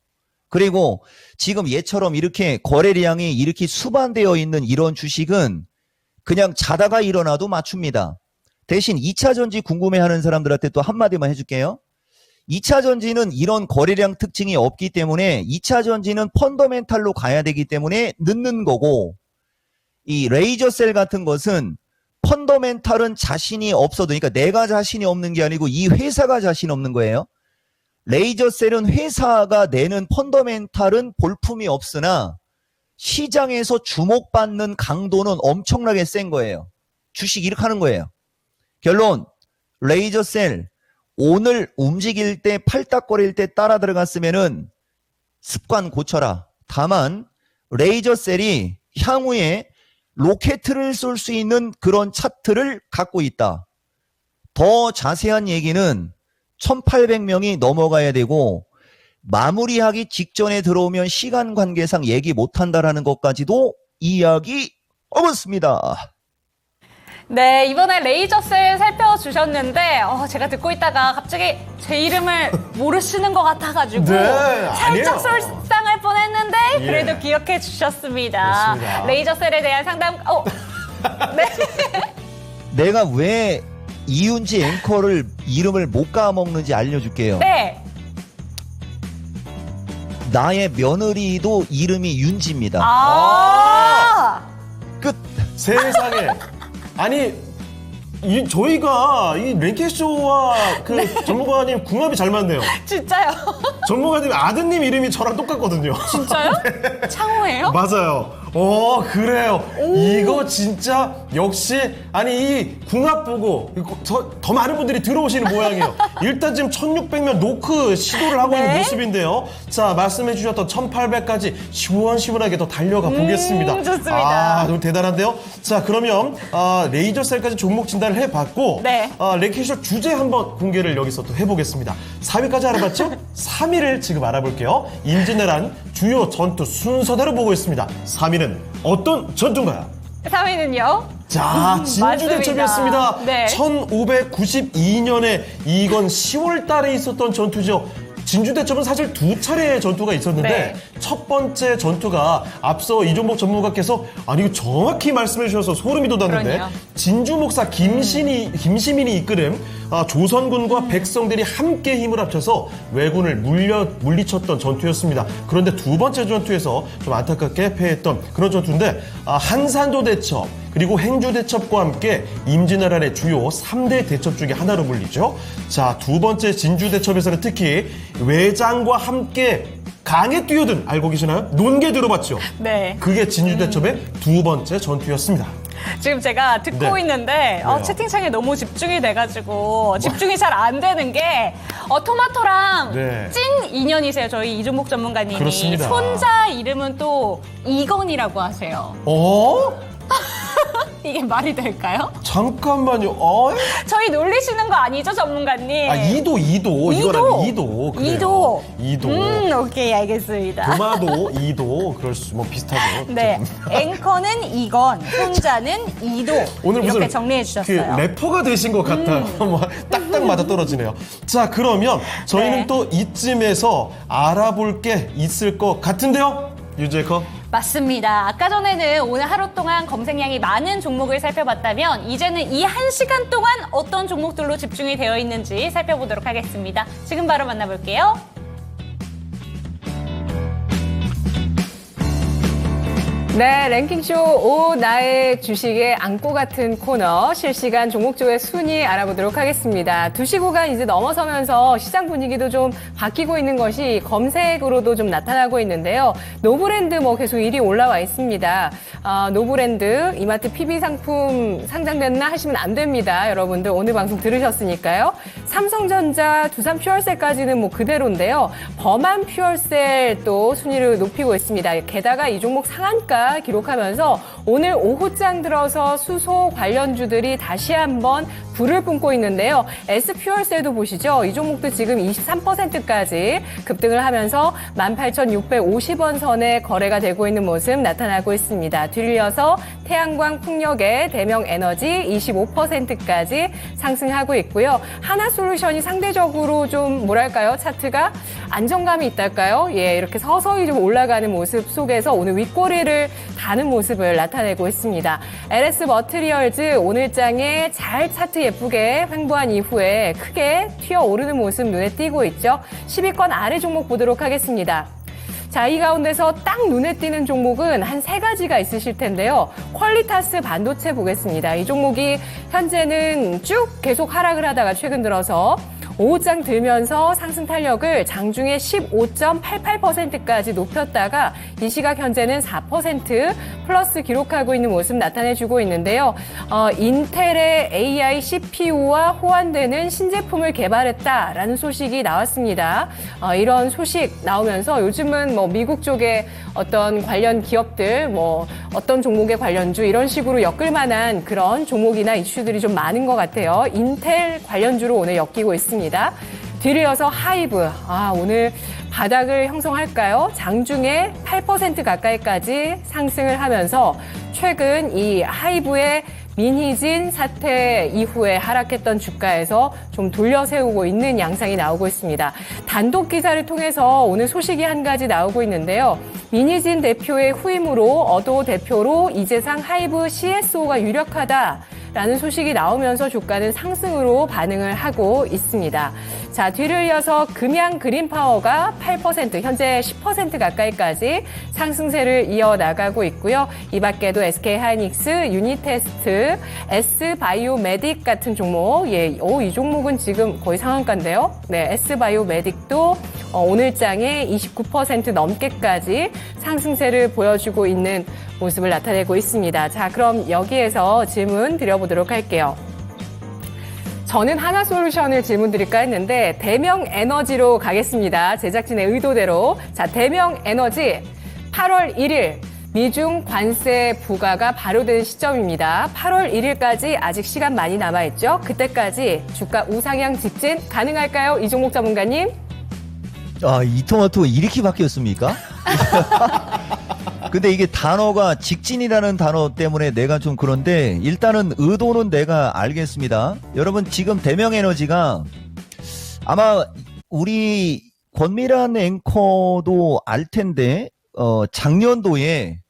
그리고 지금 얘처럼 이렇게 거래량이 이렇게 수반되어 있는 이런 주식은 그냥 자다가 일어나도 맞춥니다. 대신 2차 전지 궁금해하는 사람들한테 또 한마디만 해줄게요. 2차 전지는 이런 거래량 특징이 없기 때문에 2차 전지는 펀더멘탈로 가야 되기 때문에 늦는 거고 이 레이저셀 같은 것은 펀더멘탈은 자신이 없어도 그러니까 내가 자신이 없는 게 아니고 이 회사가 자신 없는 거예요. 레이저셀은 회사가 내는 펀더멘탈은 볼품이 없으나 시장에서 주목받는 강도는 엄청나게 센 거예요. 주식 이렇게 하는 거예요. 결론 레이저셀 오늘 움직일 때 팔딱거릴 때 따라 들어갔으면은 습관 고쳐라. 다만 레이저셀이 향후에 로켓을 쏠 수 있는 그런 차트를 갖고 있다. 더 자세한 얘기는 1,800명이 넘어가야 되고 마무리하기 직전에 들어오면 시간 관계상 얘기 못한다라는 것까지도 이야기 어봤습니다. 네, 이번에 레이저셀 살펴주셨는데, 제가 듣고 있다가 갑자기 제 이름을 모르시는 것 같아가지고, 네, 살짝 아니에요. 속상할 뻔 했는데, 예. 그래도 기억해 주셨습니다. 그렇습니다. 레이저셀에 대한 상담, 네. 내가 왜 이윤지 앵커를 이름을 못 까먹는지 알려줄게요. 네. 나의 며느리도 이름이 윤지입니다. 끝. 세상에. 아니, 저희가 이 랭캐쇼와 그 전문가님 궁합이 잘 맞네요. 진짜요? 전문가님 아드님 이름이 저랑 똑같거든요. 진짜요? 창호예요? 맞아요. 그래요. 이거 진짜 역시 아니 이 궁합 보고 더 많은 분들이 들어오시는 모양이에요. 일단 지금 1600명 노크 시도를 하고 있는 네. 모습인데요. 자, 말씀해 주셨던 1800까지 시원시원하게 더 달려가 보겠습니다. 좋습니다. 너무 대단한데요. 자, 그러면 레이저셀까지 종목 진단을 해봤고 네. 랭캐쇼 주제 한번 공개를 여기서 또 해보겠습니다. 4위까지 알아봤죠? 3위를 지금 알아볼게요. 임진왜란 주요 전투 순서대로 보고 있습니다. 3위는 어떤 전투인가요? 3위는요? 자, 진주대첩이었습니다. 네. 1592년에 이건 10월 달에 있었던 전투죠. 진주대첩은 사실 두 차례의 전투가 있었는데 네. 첫 번째 전투가 앞서 이종복 전문가께서 아니 이거 정확히 말씀해 주셔서 소름이 돋았는데 그러네요. 진주 목사 김시민이 이끄는 조선군과 백성들이 함께 힘을 합쳐서 왜군을 물리쳤던 전투였습니다. 그런데 두 번째 전투에서 좀 안타깝게 패했던 그런 전투인데 한산도 대첩 그리고 행주 대첩과 함께 임진왜란의 주요 3대 대첩 중에 하나로 불리죠. 자, 두 번째 진주 대첩에서는 특히 외장과 함께 강에 뛰어든 알고 계시나요? 논개 들어봤죠? 네. 그게 진주 대첩의 두 번째 전투였습니다. 지금 제가 듣고 네. 있는데 왜요? 채팅창에 너무 집중이 돼가지고 집중이 잘 안 되는 게 토마토랑 네. 찐 인연이세요. 저희 이종목 전문가님이. 그렇습니다. 손자 이름은 또 이건이라고 하세요. 이게 말이 될까요? 잠깐만요. 저희 놀리시는 거 아니죠, 전문가님? 이도. 이거랑 이도. 그래요. 이도. 오케이, 알겠습니다. 도마도, 이도. 그럴 수, 비슷하죠. 네. 앵커는 이건, 손자는 이도. 오늘 이렇게 무슨 정리해 주셨어요. 그 래퍼가 되신 것 같아요. 딱딱 맞아 떨어지네요. 자, 그러면 저희는 네. 또 이쯤에서 알아볼 게 있을 것 같은데요? 유재커? 맞습니다. 아까 전에는 오늘 하루 동안 검색량이 많은 종목을 살펴봤다면 이제는 이 1시간 동안 어떤 종목들로 집중이 되어 있는지 살펴보도록 하겠습니다. 지금 바로 만나볼게요. 네, 랭킹쇼 오 나의 주식의 안고 같은 코너 실시간 종목조의 순위 알아보도록 하겠습니다. 2시 구간 이제 넘어서면서 시장 분위기도 좀 바뀌고 있는 것이 검색으로도 좀 나타나고 있는데요. 노브랜드 계속 1위 올라와 있습니다. 노브랜드 이마트 PB 상품 상장됐나 하시면 안 됩니다. 여러분들 오늘 방송 들으셨으니까요. 삼성전자, 두산 퓨얼셀까지는 그대로인데요. 범한 퓨얼셀 또 순위를 높이고 있습니다. 게다가 이 종목 상한가 기록하면서 오늘 오후장 들어서 수소 관련주들이 다시 한번 불을 뿜고 있는데요. S퓨얼셀도 보시죠. 이 종목도 지금 23%까지 급등을 하면서 18,650원 선에 거래가 되고 있는 모습 나타나고 있습니다. 뒤이어서 태양광 풍력의 대명에너지 25%까지 상승하고 있고요. 하나솔루션이 상대적으로 좀 차트가 안정감이 있달까요? 예, 이렇게 서서히 좀 올라가는 모습 속에서 오늘 윗꼬리를 다는 모습을 나타내고 있습니다. LS 머티리얼즈 오늘장에 잘 차트 예쁘게 횡보한 이후에 크게 튀어오르는 모습 눈에 띄고 있죠. 10위권 아래 종목 보도록 하겠습니다. 자, 이 가운데서 딱 눈에 띄는 종목은 한 3가지가 있으실 텐데요. 퀄리타스 반도체 보겠습니다. 이 종목이 현재는 쭉 계속 하락을 하다가 최근 들어서 오후장 들면서 상승 탄력을 장중에 15.88%까지 높였다가 이 시각 현재는 4% 플러스 기록하고 있는 모습 나타내주고 있는데요. 인텔의 AI CPU와 호환되는 신제품을 개발했다라는 소식이 나왔습니다. 이런 소식 나오면서 요즘은 미국 쪽의 어떤 관련 기업들, 어떤 종목의 관련주 이런 식으로 엮을 만한 그런 종목이나 이슈들이 좀 많은 것 같아요. 인텔 관련주로 오늘 엮이고 있습니다. 뒤를 이어서 하이브. 오늘 바닥을 형성할까요? 장중에 8% 가까이까지 상승을 하면서 최근 이 하이브의 민희진 사태 이후에 하락했던 주가에서 좀 돌려세우고 있는 양상이 나오고 있습니다. 단독 기사를 통해서 오늘 소식이 한 가지 나오고 있는데요. 민희진 대표의 후임으로 어도 대표로 이재상 하이브 CSO가 유력하다라는 소식이 나오면서 주가는 상승으로 반응을 하고 있습니다. 자, 뒤를 이어서 금양 그린파워가 8%, 현재 10% 가까이까지 상승세를 이어나가고 있고요. 이 밖에도 SK하이닉스, 유니테스트, S바이오메딕 같은 종목, 이 종목은 지금 거의 상한가인데요. 네, S바이오메딕도 오늘장에 29% 넘게까지 상승세를 보여주고 있는 모습을 나타내고 있습니다. 자, 그럼 여기에서 질문 드려보도록 할게요. 저는 하나솔루션을 질문 드릴까 했는데 대명에너지로 가겠습니다. 제작진의 의도대로. 자, 대명에너지 8월 1일 미중 관세 부과가 발효되는 시점입니다. 8월 1일까지 아직 시간 많이 남아있죠. 그때까지 주가 우상향 직진 가능할까요? 이종목 전문가님. 아, 이 토마토 이렇게 바뀌었습니까? 근데 이게 단어가 직진이라는 단어 때문에 내가 좀 그런데 일단은 의도는 내가 알겠습니다. 여러분 지금 대명에너지가 아마 우리 권미란 앵커도 알 텐데 작년도에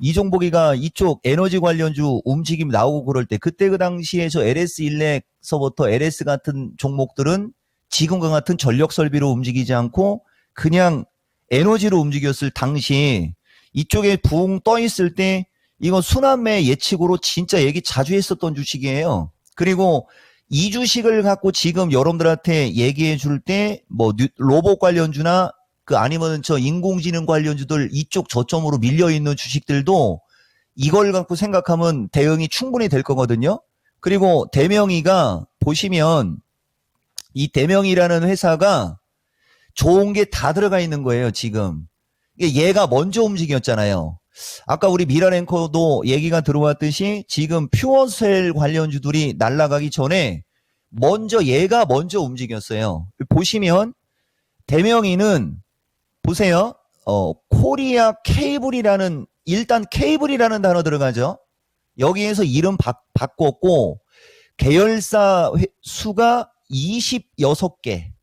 이종복이가 이쪽 에너지 관련주 움직임 나오고 그럴 때 그때 그 당시에 저 LS 일렉서부터 LS 같은 종목들은 지금과 같은 전력 설비로 움직이지 않고 그냥 에너지로 움직였을 당시 이쪽에 붕 떠 있을 때 이거 순환매 예측으로 진짜 얘기 자주 했었던 주식이에요. 그리고 이 주식을 갖고 지금 여러분들한테 얘기해 줄 때 뭐 로봇 관련주나 그 아니면 저 인공지능 관련주들 이쪽 저점으로 밀려 있는 주식들도 이걸 갖고 생각하면 대응이 충분히 될 거거든요. 그리고 대명이가 보시면 이 대명이라는 회사가 좋은 게 다 들어가 있는 거예요, 지금. 얘가 먼저 움직였잖아요. 아까 우리 미란 앵커도 얘기가 들어왔듯이 지금 퓨어셀 관련주들이 날아가기 전에 얘가 먼저 움직였어요. 보시면 대명이는 보세요. 코리아 케이블이라는 일단 케이블이라는 단어 들어가죠. 여기에서 이름 바꿨고 계열사 수가 26개.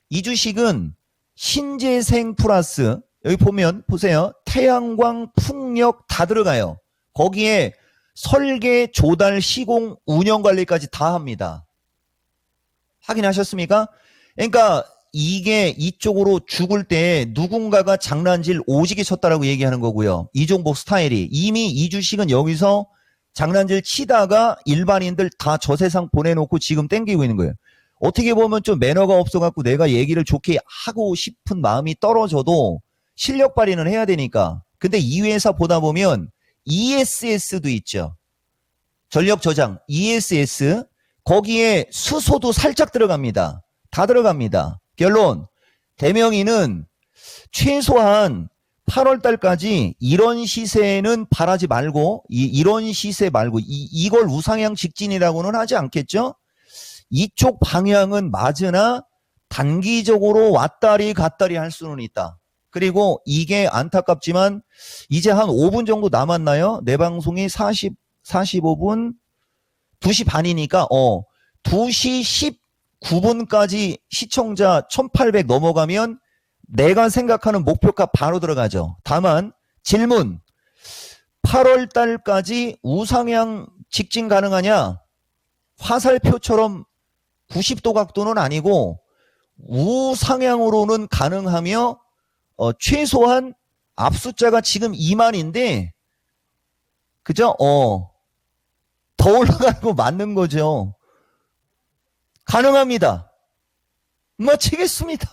이 주식은 신재생 플러스 여기 보면 보세요. 태양광, 풍력 다 들어가요. 거기에 설계, 조달, 시공, 운영 관리까지 다 합니다. 확인하셨습니까? 그러니까 이게 이쪽으로 죽을 때 누군가가 장난질 오지게 쳤다라고 얘기하는 거고요. 이종복 스타일이 이미 이 주식은 여기서 장난질 치다가 일반인들 다 저 세상 보내놓고 지금 땡기고 있는 거예요. 어떻게 보면 좀 매너가 없어갖고 내가 얘기를 좋게 하고 싶은 마음이 떨어져도 실력 발휘는 해야 되니까. 근데 이 회사 보다 보면 ESS도 있죠. 전력 저장 ESS 거기에 수소도 살짝 들어갑니다. 다 들어갑니다. 결론 대명이는 최소한 8월 달까지 이런 시세는 바라지 말고 이런 시세 말고 이걸 우상향 직진이라고는 하지 않겠죠? 이쪽 방향은 맞으나 단기적으로 왔다리 갔다리 할 수는 있다. 그리고 이게 안타깝지만 이제 한 5분 정도 남았나요? 내 방송이 45분 2시 반이니까 2시 19분까지 시청자 1800 넘어가면 내가 생각하는 목표가 바로 들어가죠. 다만 질문 8월 달까지 우상향 직진 가능하냐? 화살표처럼 90도 각도는 아니고 우상향으로는 가능하며 최소한 앞숫자가 지금 2만인데 그죠? 더 올라가는 거 맞는 거죠. 가능합니다. 마치겠습니다.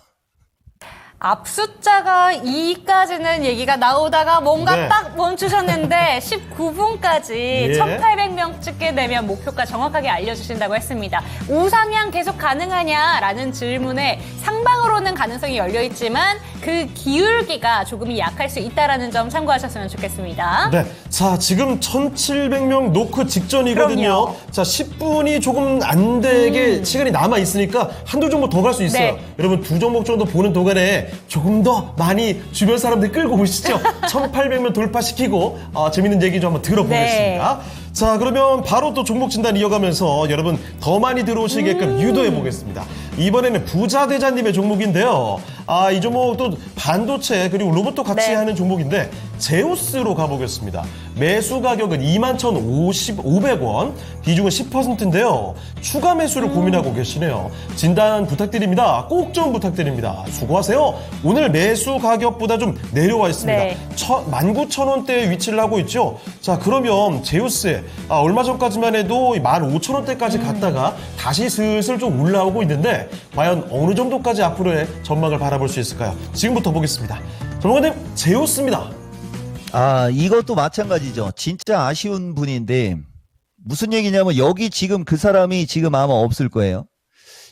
앞숫자가 2까지는 얘기가 나오다가 뭔가 네. 딱 멈추셨는데 19분까지 예. 1,800명 찍게 되면 목표가 정확하게 알려주신다고 했습니다. 우상향 계속 가능하냐라는 질문에 상방으로는 가능성이 열려있지만 그 기울기가 조금 약할 수 있다는 점 참고하셨으면 좋겠습니다. 네. 자, 지금 1,700명 놓고 직전이거든요. 그럼요. 자, 10분이 조금 안 되게 시간이 남아 있으니까 한두 종목 더 갈 수 있어요. 네. 여러분 두 종목 정도 보는 동안에 조금 더 많이 주변 사람들 끌고 오시죠. 1,800명 돌파시키고 재밌는 얘기 좀 한번 들어보겠습니다. 자, 그러면 바로 또 종목 진단 이어가면서 여러분 더 많이 들어오시게끔 유도해 보겠습니다. 이번에는 부자대자님의 종목인데요. 이 종목 또 반도체 그리고 로봇도 같이 네. 하는 종목인데 제우스로 가보겠습니다. 매수 가격은 21,500원, 비중은 10%인데요. 추가 매수를 고민하고 계시네요. 진단 부탁드립니다. 꼭 좀 부탁드립니다. 수고하세요. 오늘 매수 가격보다 좀 내려와 있습니다. 네. 19,000원대에 위치를 하고 있죠. 자, 그러면 제우스에 얼마 전까지만 해도 15,000원대까지 갔다가 다시 슬슬 좀 올라오고 있는데 과연 어느 정도까지 앞으로의 전망을 바라볼 수 있을까요? 지금부터 보겠습니다. 전문가님, 제우스입니다. 이것도 마찬가지죠. 진짜 아쉬운 분인데 무슨 얘기냐면 여기 지금 그 사람이 지금 아마 없을 거예요.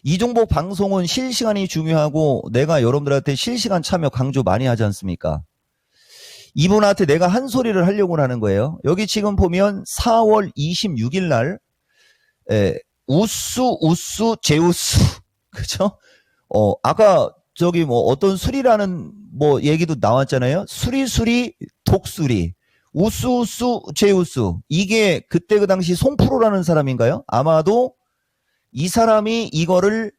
이 종목 방송은 실시간이 중요하고 내가 여러분들한테 실시간 참여 강조 많이 하지 않습니까? 이분한테 내가 한 소리를 하려고 하는 거예요. 여기 지금 보면 4월 26일 날 우수 제우스 그죠? 아까 저기 뭐 어떤 술이라는 뭐 얘기도 나왔잖아요. 수리 독수리 우수 제우스 이게 그때 그 당시 송프로라는 사람인가요? 아마도 이 사람이 이거를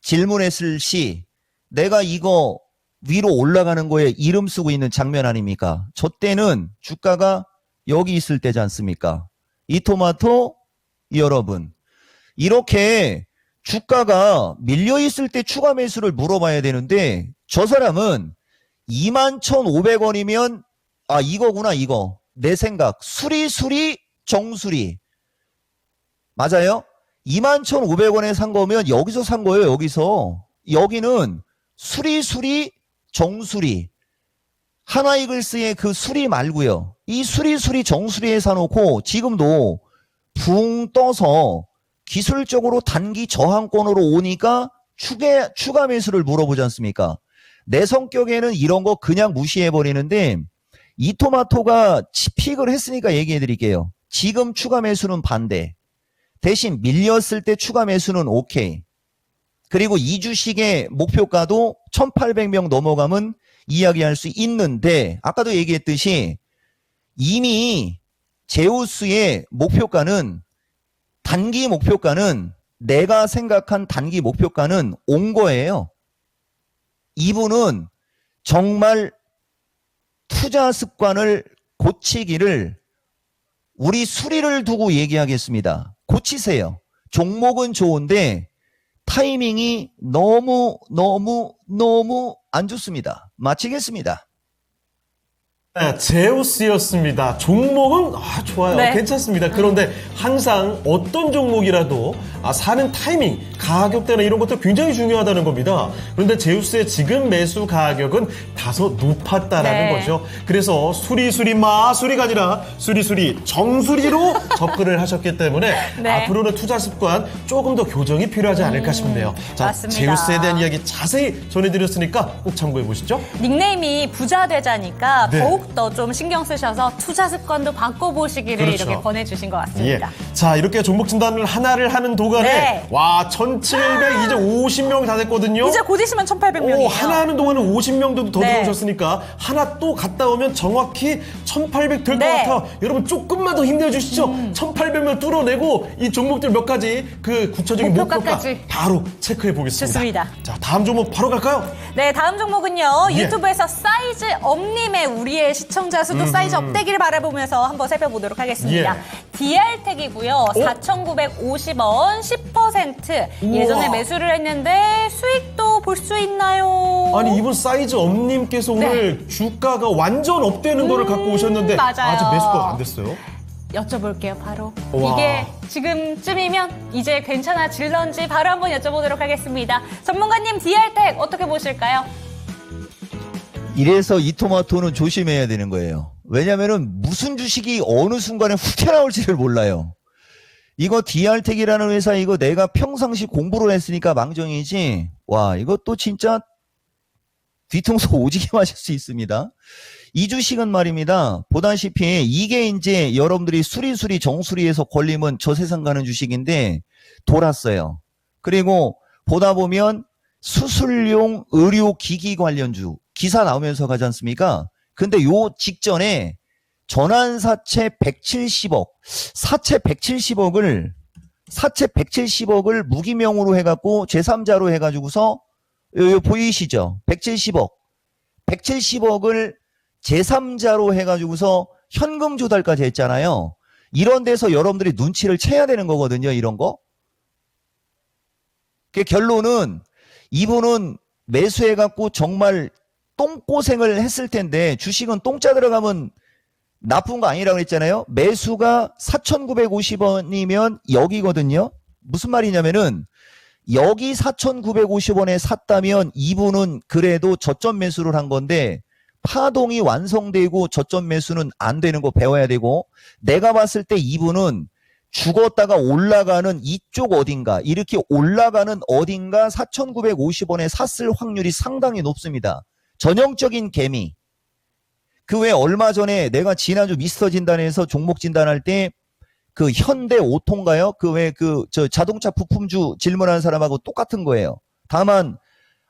질문했을 시 내가 이거 위로 올라가는 거에 이름 쓰고 있는 장면 아닙니까? 저 때는 주가가 여기 있을 때지 않습니까? 이 토마토 여러분 이렇게 주가가 밀려 있을 때 추가 매수를 물어봐야 되는데 저 사람은 21,500원이면 이거구나 이거 내 생각 수리 정수리 맞아요? 21,500원에 산 거면 여기서 산 거예요. 여기는 수리 정수리 하나이글스의 그 수리 말고요. 이 수리 정수리에 사놓고 지금도 붕 떠서 기술적으로 단기 저항권으로 오니까 추가 매수를 물어보지 않습니까? 내 성격에는 이런 거 그냥 무시해버리는데 이 토마토가 픽을 했으니까 얘기해 드릴게요. 지금 추가 매수는 반대. 대신 밀렸을 때 추가 매수는 오케이. 그리고 이 주식의 목표가도 1,800명 넘어가면 이야기할 수 있는데 아까도 얘기했듯이 이미 제우스의 목표가는 단기 목표가는 내가 생각한 단기 목표가는 온 거예요. 이분은 정말 투자 습관을 고치기를 우리 수리를 두고 얘기하겠습니다. 고치세요. 종목은 좋은데 타이밍이 너무 안 좋습니다. 마치겠습니다. 네, 제우스였습니다. 종목은 좋아요. 네. 괜찮습니다. 그런데 항상 어떤 종목이라도 사는 타이밍, 가격대나 이런 것도 굉장히 중요하다는 겁니다. 그런데 제우스의 지금 매수 가격은 다소 높았다라는 네. 거죠. 그래서 마수리가 아니라 수리 정수리로 접근을 하셨기 때문에 네. 앞으로는 투자 습관 조금 더 교정이 필요하지 않을까 싶네요. 자, 맞습니다. 제우스에 대한 이야기 자세히 전해드렸으니까 꼭 참고해 보시죠. 닉네임이 부자되자니까 네. 더욱더 좀 신경 쓰셔서 투자 습관도 바꿔보시기를 그렇죠. 이렇게 권해주신 것 예. 같습니다. 자, 이렇게 종목 진단을 하나를 하는 동안에 네. 와, 1,700 이제 50명 다 됐거든요. 이제 곧 있으면 1,800명이에요. 하나 하는 동안은 50명 정도 더 네. 들어오셨으니까 하나 또 갔다 오면 정확히 1,800 될 것 네. 같아요. 여러분 조금만 더 힘내주시죠. 1,800명 뚫어내고 이 종목들 몇 가지 그 구체적인 목표가 목표가까지. 바로 체크해 보겠습니다. 좋습니다. 자, 다음 종목 바로 갈까요? 네, 다음 종목은요. 예. 유튜브에서 사이즈 업님의 우리의 시청자 수도 사이즈 업되기를 바라보면서 한번 살펴보도록 하겠습니다. 예. DR택이고요. 4,950원 10%. 예전에 우와. 매수를 했는데 수익도 볼 수 있나요? 아니 이분 사이즈 엄님께서 네. 오늘 주가가 완전 업되는 거를 갖고 오셨는데 맞아요. 아직 매수가 안 됐어요. 여쭤볼게요, 바로. 와. 이게 지금쯤이면 이제 괜찮아질런지 바로 한번 여쭤보도록 하겠습니다. 전문가님, DR택 어떻게 보실까요? 이래서 이 토마토는 조심해야 되는 거예요. 왜냐면은 무슨 주식이 어느 순간에 훅 튀어나올지를 몰라요. 이거 DR택이라는 회사 이거 내가 평상시 공부를 했으니까 망정이지. 와, 이것도 진짜 뒤통수 오지게 맞을 수 있습니다. 이 주식은 말입니다. 보다시피 이게 이제 여러분들이 수리수리 정수리에서 걸리면 저 세상 가는 주식인데 돌았어요. 그리고 보다 보면 수술용 의료기기 관련주 기사 나오면서 가지 않습니까? 근데 요 직전에 전환사채 170억, 사채 170억을 무기명으로 해갖고 제3자로 해가지고서 요 보이시죠? 170억을 제3자로 해가지고서 현금 조달까지 했잖아요. 이런 데서 여러분들이 눈치를 채야 되는 거거든요. 이런 거. 그 결론은 이분은 매수해갖고 정말 똥고생을 했을 텐데 주식은 똥자 들어가면 나쁜 거 아니라고 했잖아요. 매수가 4,950원이면 여기거든요. 무슨 말이냐면은 여기 4,950원에 샀다면 이분은 그래도 저점 매수를 한 건데 파동이 완성되고 저점 매수는 안 되는 거 배워야 되고 내가 봤을 때 이분은 죽었다가 올라가는 이쪽 어딘가 이렇게 올라가는 어딘가 4,950원에 샀을 확률이 상당히 높습니다. 전형적인 개미. 그 외에 얼마 전에 내가 지난주 미스터 진단에서 종목 진단할 때 그 현대 오토인가요? 그 외에 저 자동차 부품주 질문하는 사람하고 똑같은 거예요. 다만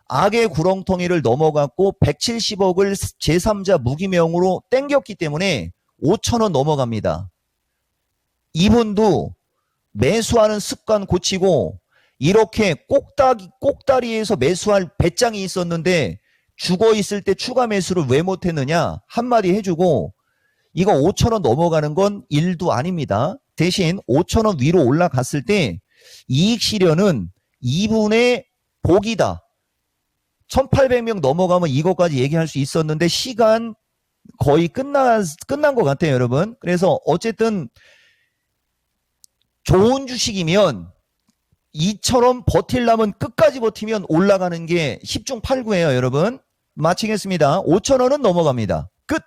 악의 구렁텅이를 넘어갔고 170억을 제3자 무기명으로 땡겼기 때문에 5,000원 넘어갑니다. 이분도 매수하는 습관 고치고 이렇게 꼭다리에서 매수할 배짱이 있었는데 죽어 있을 때 추가 매수를 왜 못했느냐 한마디 해주고 이거 5,000원 넘어가는 건 일도 아닙니다. 대신 5,000원 위로 올라갔을 때 이익 실현은 2분의 복이다. 1,800명 넘어가면 이것까지 얘기할 수 있었는데 시간 거의 끝난 것 같아요, 여러분. 그래서 어쨌든 좋은 주식이면 이처럼 버틸라면 끝까지 버티면 올라가는 게 10중 8구예요, 여러분. 마치겠습니다. 5,000원은 넘어갑니다. 끝!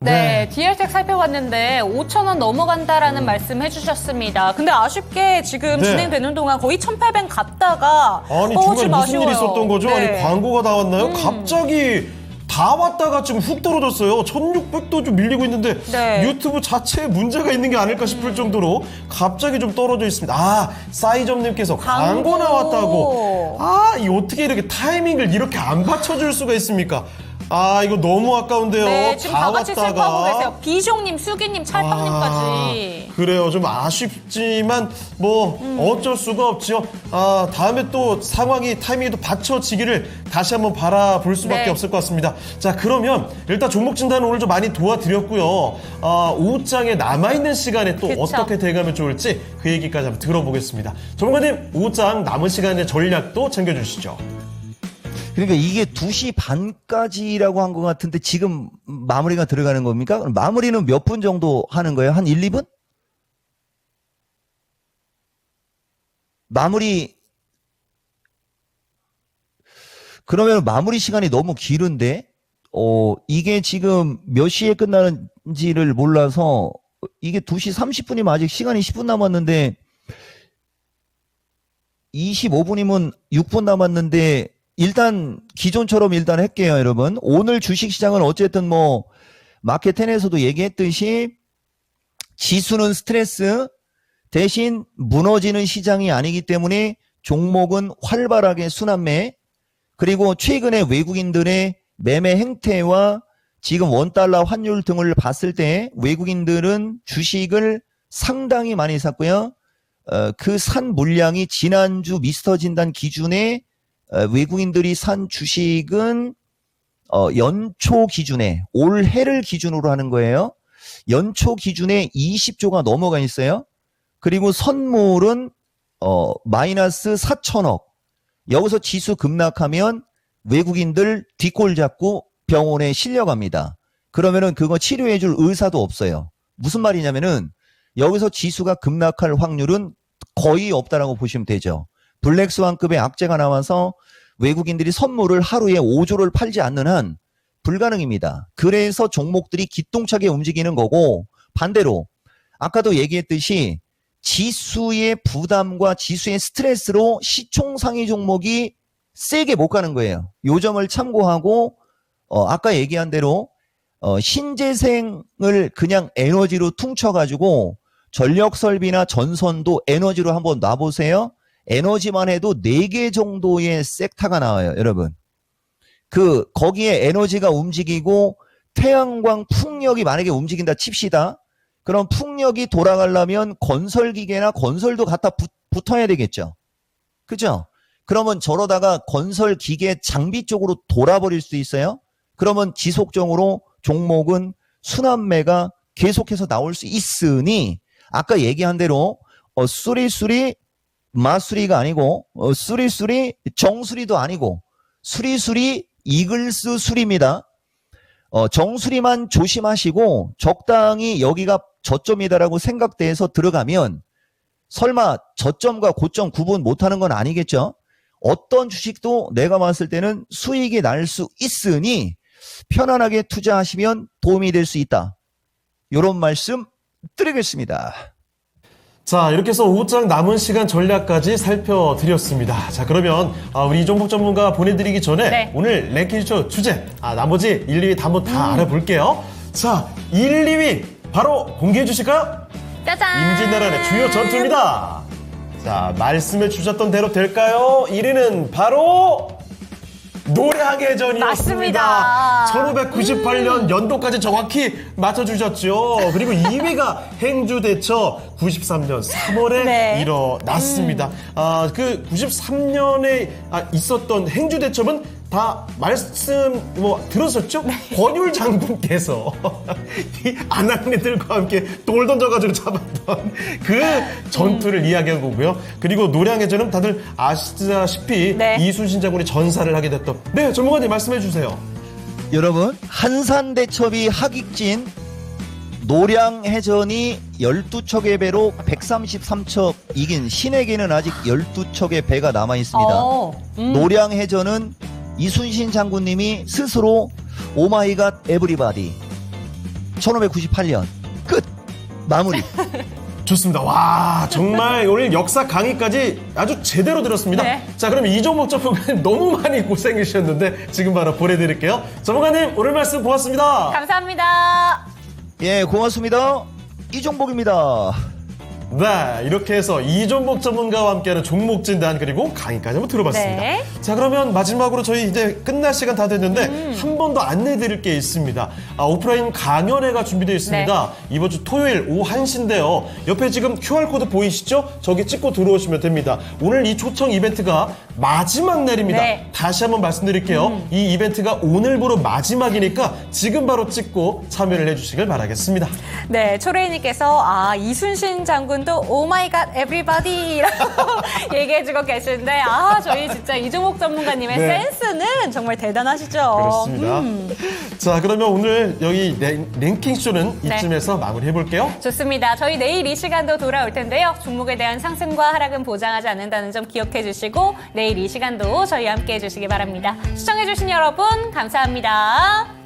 네, DL텍 살펴봤는데 5,000원 넘어간다라는 말씀 해주셨습니다. 근데 아쉽게 지금 네. 진행되는 동안 거의 1,800 갔다가 아니 오지 정말 무슨 일이 마셔요. 있었던 거죠? 네. 아니 광고가 다 왔나요? 갑자기 다 왔다가 지금 훅 떨어졌어요. 1,600도 좀 밀리고 있는데 네. 유튜브 자체에 문제가 있는 게 아닐까 싶을 정도로 갑자기 좀 떨어져 있습니다. 아, 싸이점님께서 광고 나왔다고. 아, 이 어떻게 이렇게 타이밍을 이렇게 안 받쳐줄 수가 있습니까? 아, 이거 너무 아까운데요. 네, 지금 다 같이 슬퍼하고 왔다가. 계세요. 비숑님, 수기님, 찰빵님까지. 그래요. 좀 아쉽지만 뭐 어쩔 수가 없죠. 아, 다음에 또 상황이 타이밍이 또 받쳐지기를 다시 한번 바라볼 수밖에 네. 없을 것 같습니다. 자, 그러면 일단 종목 진단은 오늘 좀 많이 도와드렸고요. 오후장에 남아있는 시간에 또 그쵸. 어떻게 돼가면 좋을지 그 얘기까지 한번 들어보겠습니다. 전문가님, 오후장 남은 시간의 전략도 챙겨주시죠. 그러니까 이게 2시 반까지라고 한 것 같은데 지금 마무리가 들어가는 겁니까? 그럼 마무리는 몇 분 정도 하는 거예요? 한 1, 2분? 마무리 그러면 마무리 시간이 너무 길은데 이게 지금 몇 시에 끝나는지를 몰라서 이게 2시 30분이면 아직 시간이 10분 남았는데 25분이면 6분 남았는데 일단 기존처럼 일단 할게요, 여러분. 오늘 주식시장은 어쨌든 뭐 마켓 10에서도 얘기했듯이 지수는 스트레스 대신 무너지는 시장이 아니기 때문에 종목은 활발하게 순환매 그리고 최근에 외국인들의 매매 행태와 지금 원달러 환율 등을 봤을 때 외국인들은 주식을 상당히 많이 샀고요. 그 산 물량이 지난주 미스터 진단 기준에 외국인들이 산 주식은 연초 기준에 올해를 기준으로 하는 거예요. 연초 기준에 20조가 넘어가 있어요. 그리고 선물은 마이너스 4천억. 여기서 지수 급락하면 외국인들 뒷골 잡고 병원에 실려갑니다. 그러면은 그거 치료해줄 의사도 없어요. 무슨 말이냐면은 여기서 지수가 급락할 확률은 거의 없다라고 보시면 되죠. 블랙스완급의 악재가 나와서 외국인들이 선물을 하루에 5조를 팔지 않는 한 불가능입니다. 그래서 종목들이 기똥차게 움직이는 거고 반대로 아까도 얘기했듯이 지수의 부담과 지수의 스트레스로 시총 상위 종목이 세게 못 가는 거예요. 요 점을 참고하고 아까 얘기한 대로 신재생을 그냥 에너지로 퉁쳐가지고 전력 설비나 전선도 에너지로 한번 놔보세요. 에너지만 해도 4개 정도의 섹터가 나와요, 여러분. 거기에 에너지가 움직이고 태양광 풍력이 만약에 움직인다 칩시다. 그럼 풍력이 돌아가려면 건설기계나 건설도 갖다 붙어야 되겠죠. 그죠? 그러면 저러다가 건설기계 장비 쪽으로 돌아버릴 수도 있어요. 그러면 지속적으로 종목은 순환매가 계속해서 나올 수 있으니 아까 얘기한 대로 수리수리 마수리가 아니고 수리수리 정수리도 아니고 수리수리 이글스 수리입니다. 정수리만 조심하시고 적당히 여기가 저점이다라고 생각돼서 들어가면 설마 저점과 고점 구분 못하는 건 아니겠죠. 어떤 주식도 내가 봤을 때는 수익이 날 수 있으니 편안하게 투자하시면 도움이 될 수 있다. 이런 말씀 드리겠습니다. 자, 이렇게 해서 5장 남은 시간 전략까지 살펴드렸습니다. 자, 그러면 우리 이종복 전문가 보내드리기 전에 네. 오늘 랭킹쇼 주제, 나머지 1, 2위 한번 다 알아볼게요. 자, 1, 2위 바로 공개해 주실까요? 짜잔! 임진왜란의 주요 전투입니다. 자, 말씀해 주셨던 대로 될까요? 1위는 바로 노량해전이었습니다. 맞습니다. 1598년 연도까지 정확히 맞춰주셨죠. 그리고 2위가 행주대처 93년 3월에 네. 일어났습니다. 그 93년에 있었던 행주대첩은 다 말씀 들었었죠? 권율 장군께서 이 아낙네들과 함께 돌 던져가지고 잡았던 그 전투를 이야기한 거고요. 그리고 노량해전은 다들 아시다시피 네. 이순신 장군이 전사를 하게 됐던. 네, 전문가님 말씀해 주세요. 여러분, 한산대첩이 하객진 노량해전이 12척의 배로 133척 이긴 신에게는 아직 12척의 배가 남아 있습니다. 노량해전은 이순신 장군님이 스스로 오마이갓 에브리바디 1598년 끝 마무리. 좋습니다. 와, 정말 오늘 역사 강의까지 아주 제대로 들었습니다. 네. 자, 그럼 이종목 전문가님 너무 많이 고생해 주셨는데 지금 바로 보내드릴게요. 전문가님 오늘 말씀 고맙습니다. 감사합니다. 예, 고맙습니다. 이종복입니다. 네, 이렇게 해서 이종복 전문가와 함께하는 종목 진단 그리고 강의까지 한번 들어봤습니다. 네. 자, 그러면 마지막으로 저희 이제 끝날 시간 다 됐는데 한 번 더 안내드릴 게 있습니다. 오프라인 강연회가 준비되어 있습니다. 이번 주 토요일 오후 1시인데요. 옆에 지금 QR코드 보이시죠? 저기 찍고 들어오시면 됩니다. 오늘 이 초청 이벤트가 마지막 날입니다. 네. 다시 한번 말씀드릴게요. 이 이벤트가 오늘부로 마지막이니까 지금 바로 찍고 참여를 해주시길 바라겠습니다. 네, 초레이님께서 이순신 장군도 오마이갓 에브리바디라고 얘기해주고 계시는데 저희 진짜 이종목 전문가님의 네. 센스는 정말 대단하시죠. 그렇습니다. 자, 그러면 오늘 여기 랭킹쇼는 네. 이쯤에서 마무리해볼게요. 좋습니다. 저희 내일 이 시간도 돌아올 텐데요. 종목에 대한 상승과 하락은 보장하지 않는다는 점 기억해 주시고 내일 이 시간도 저희와 함께 해주시기 바랍니다. 시청해주신 여러분 감사합니다.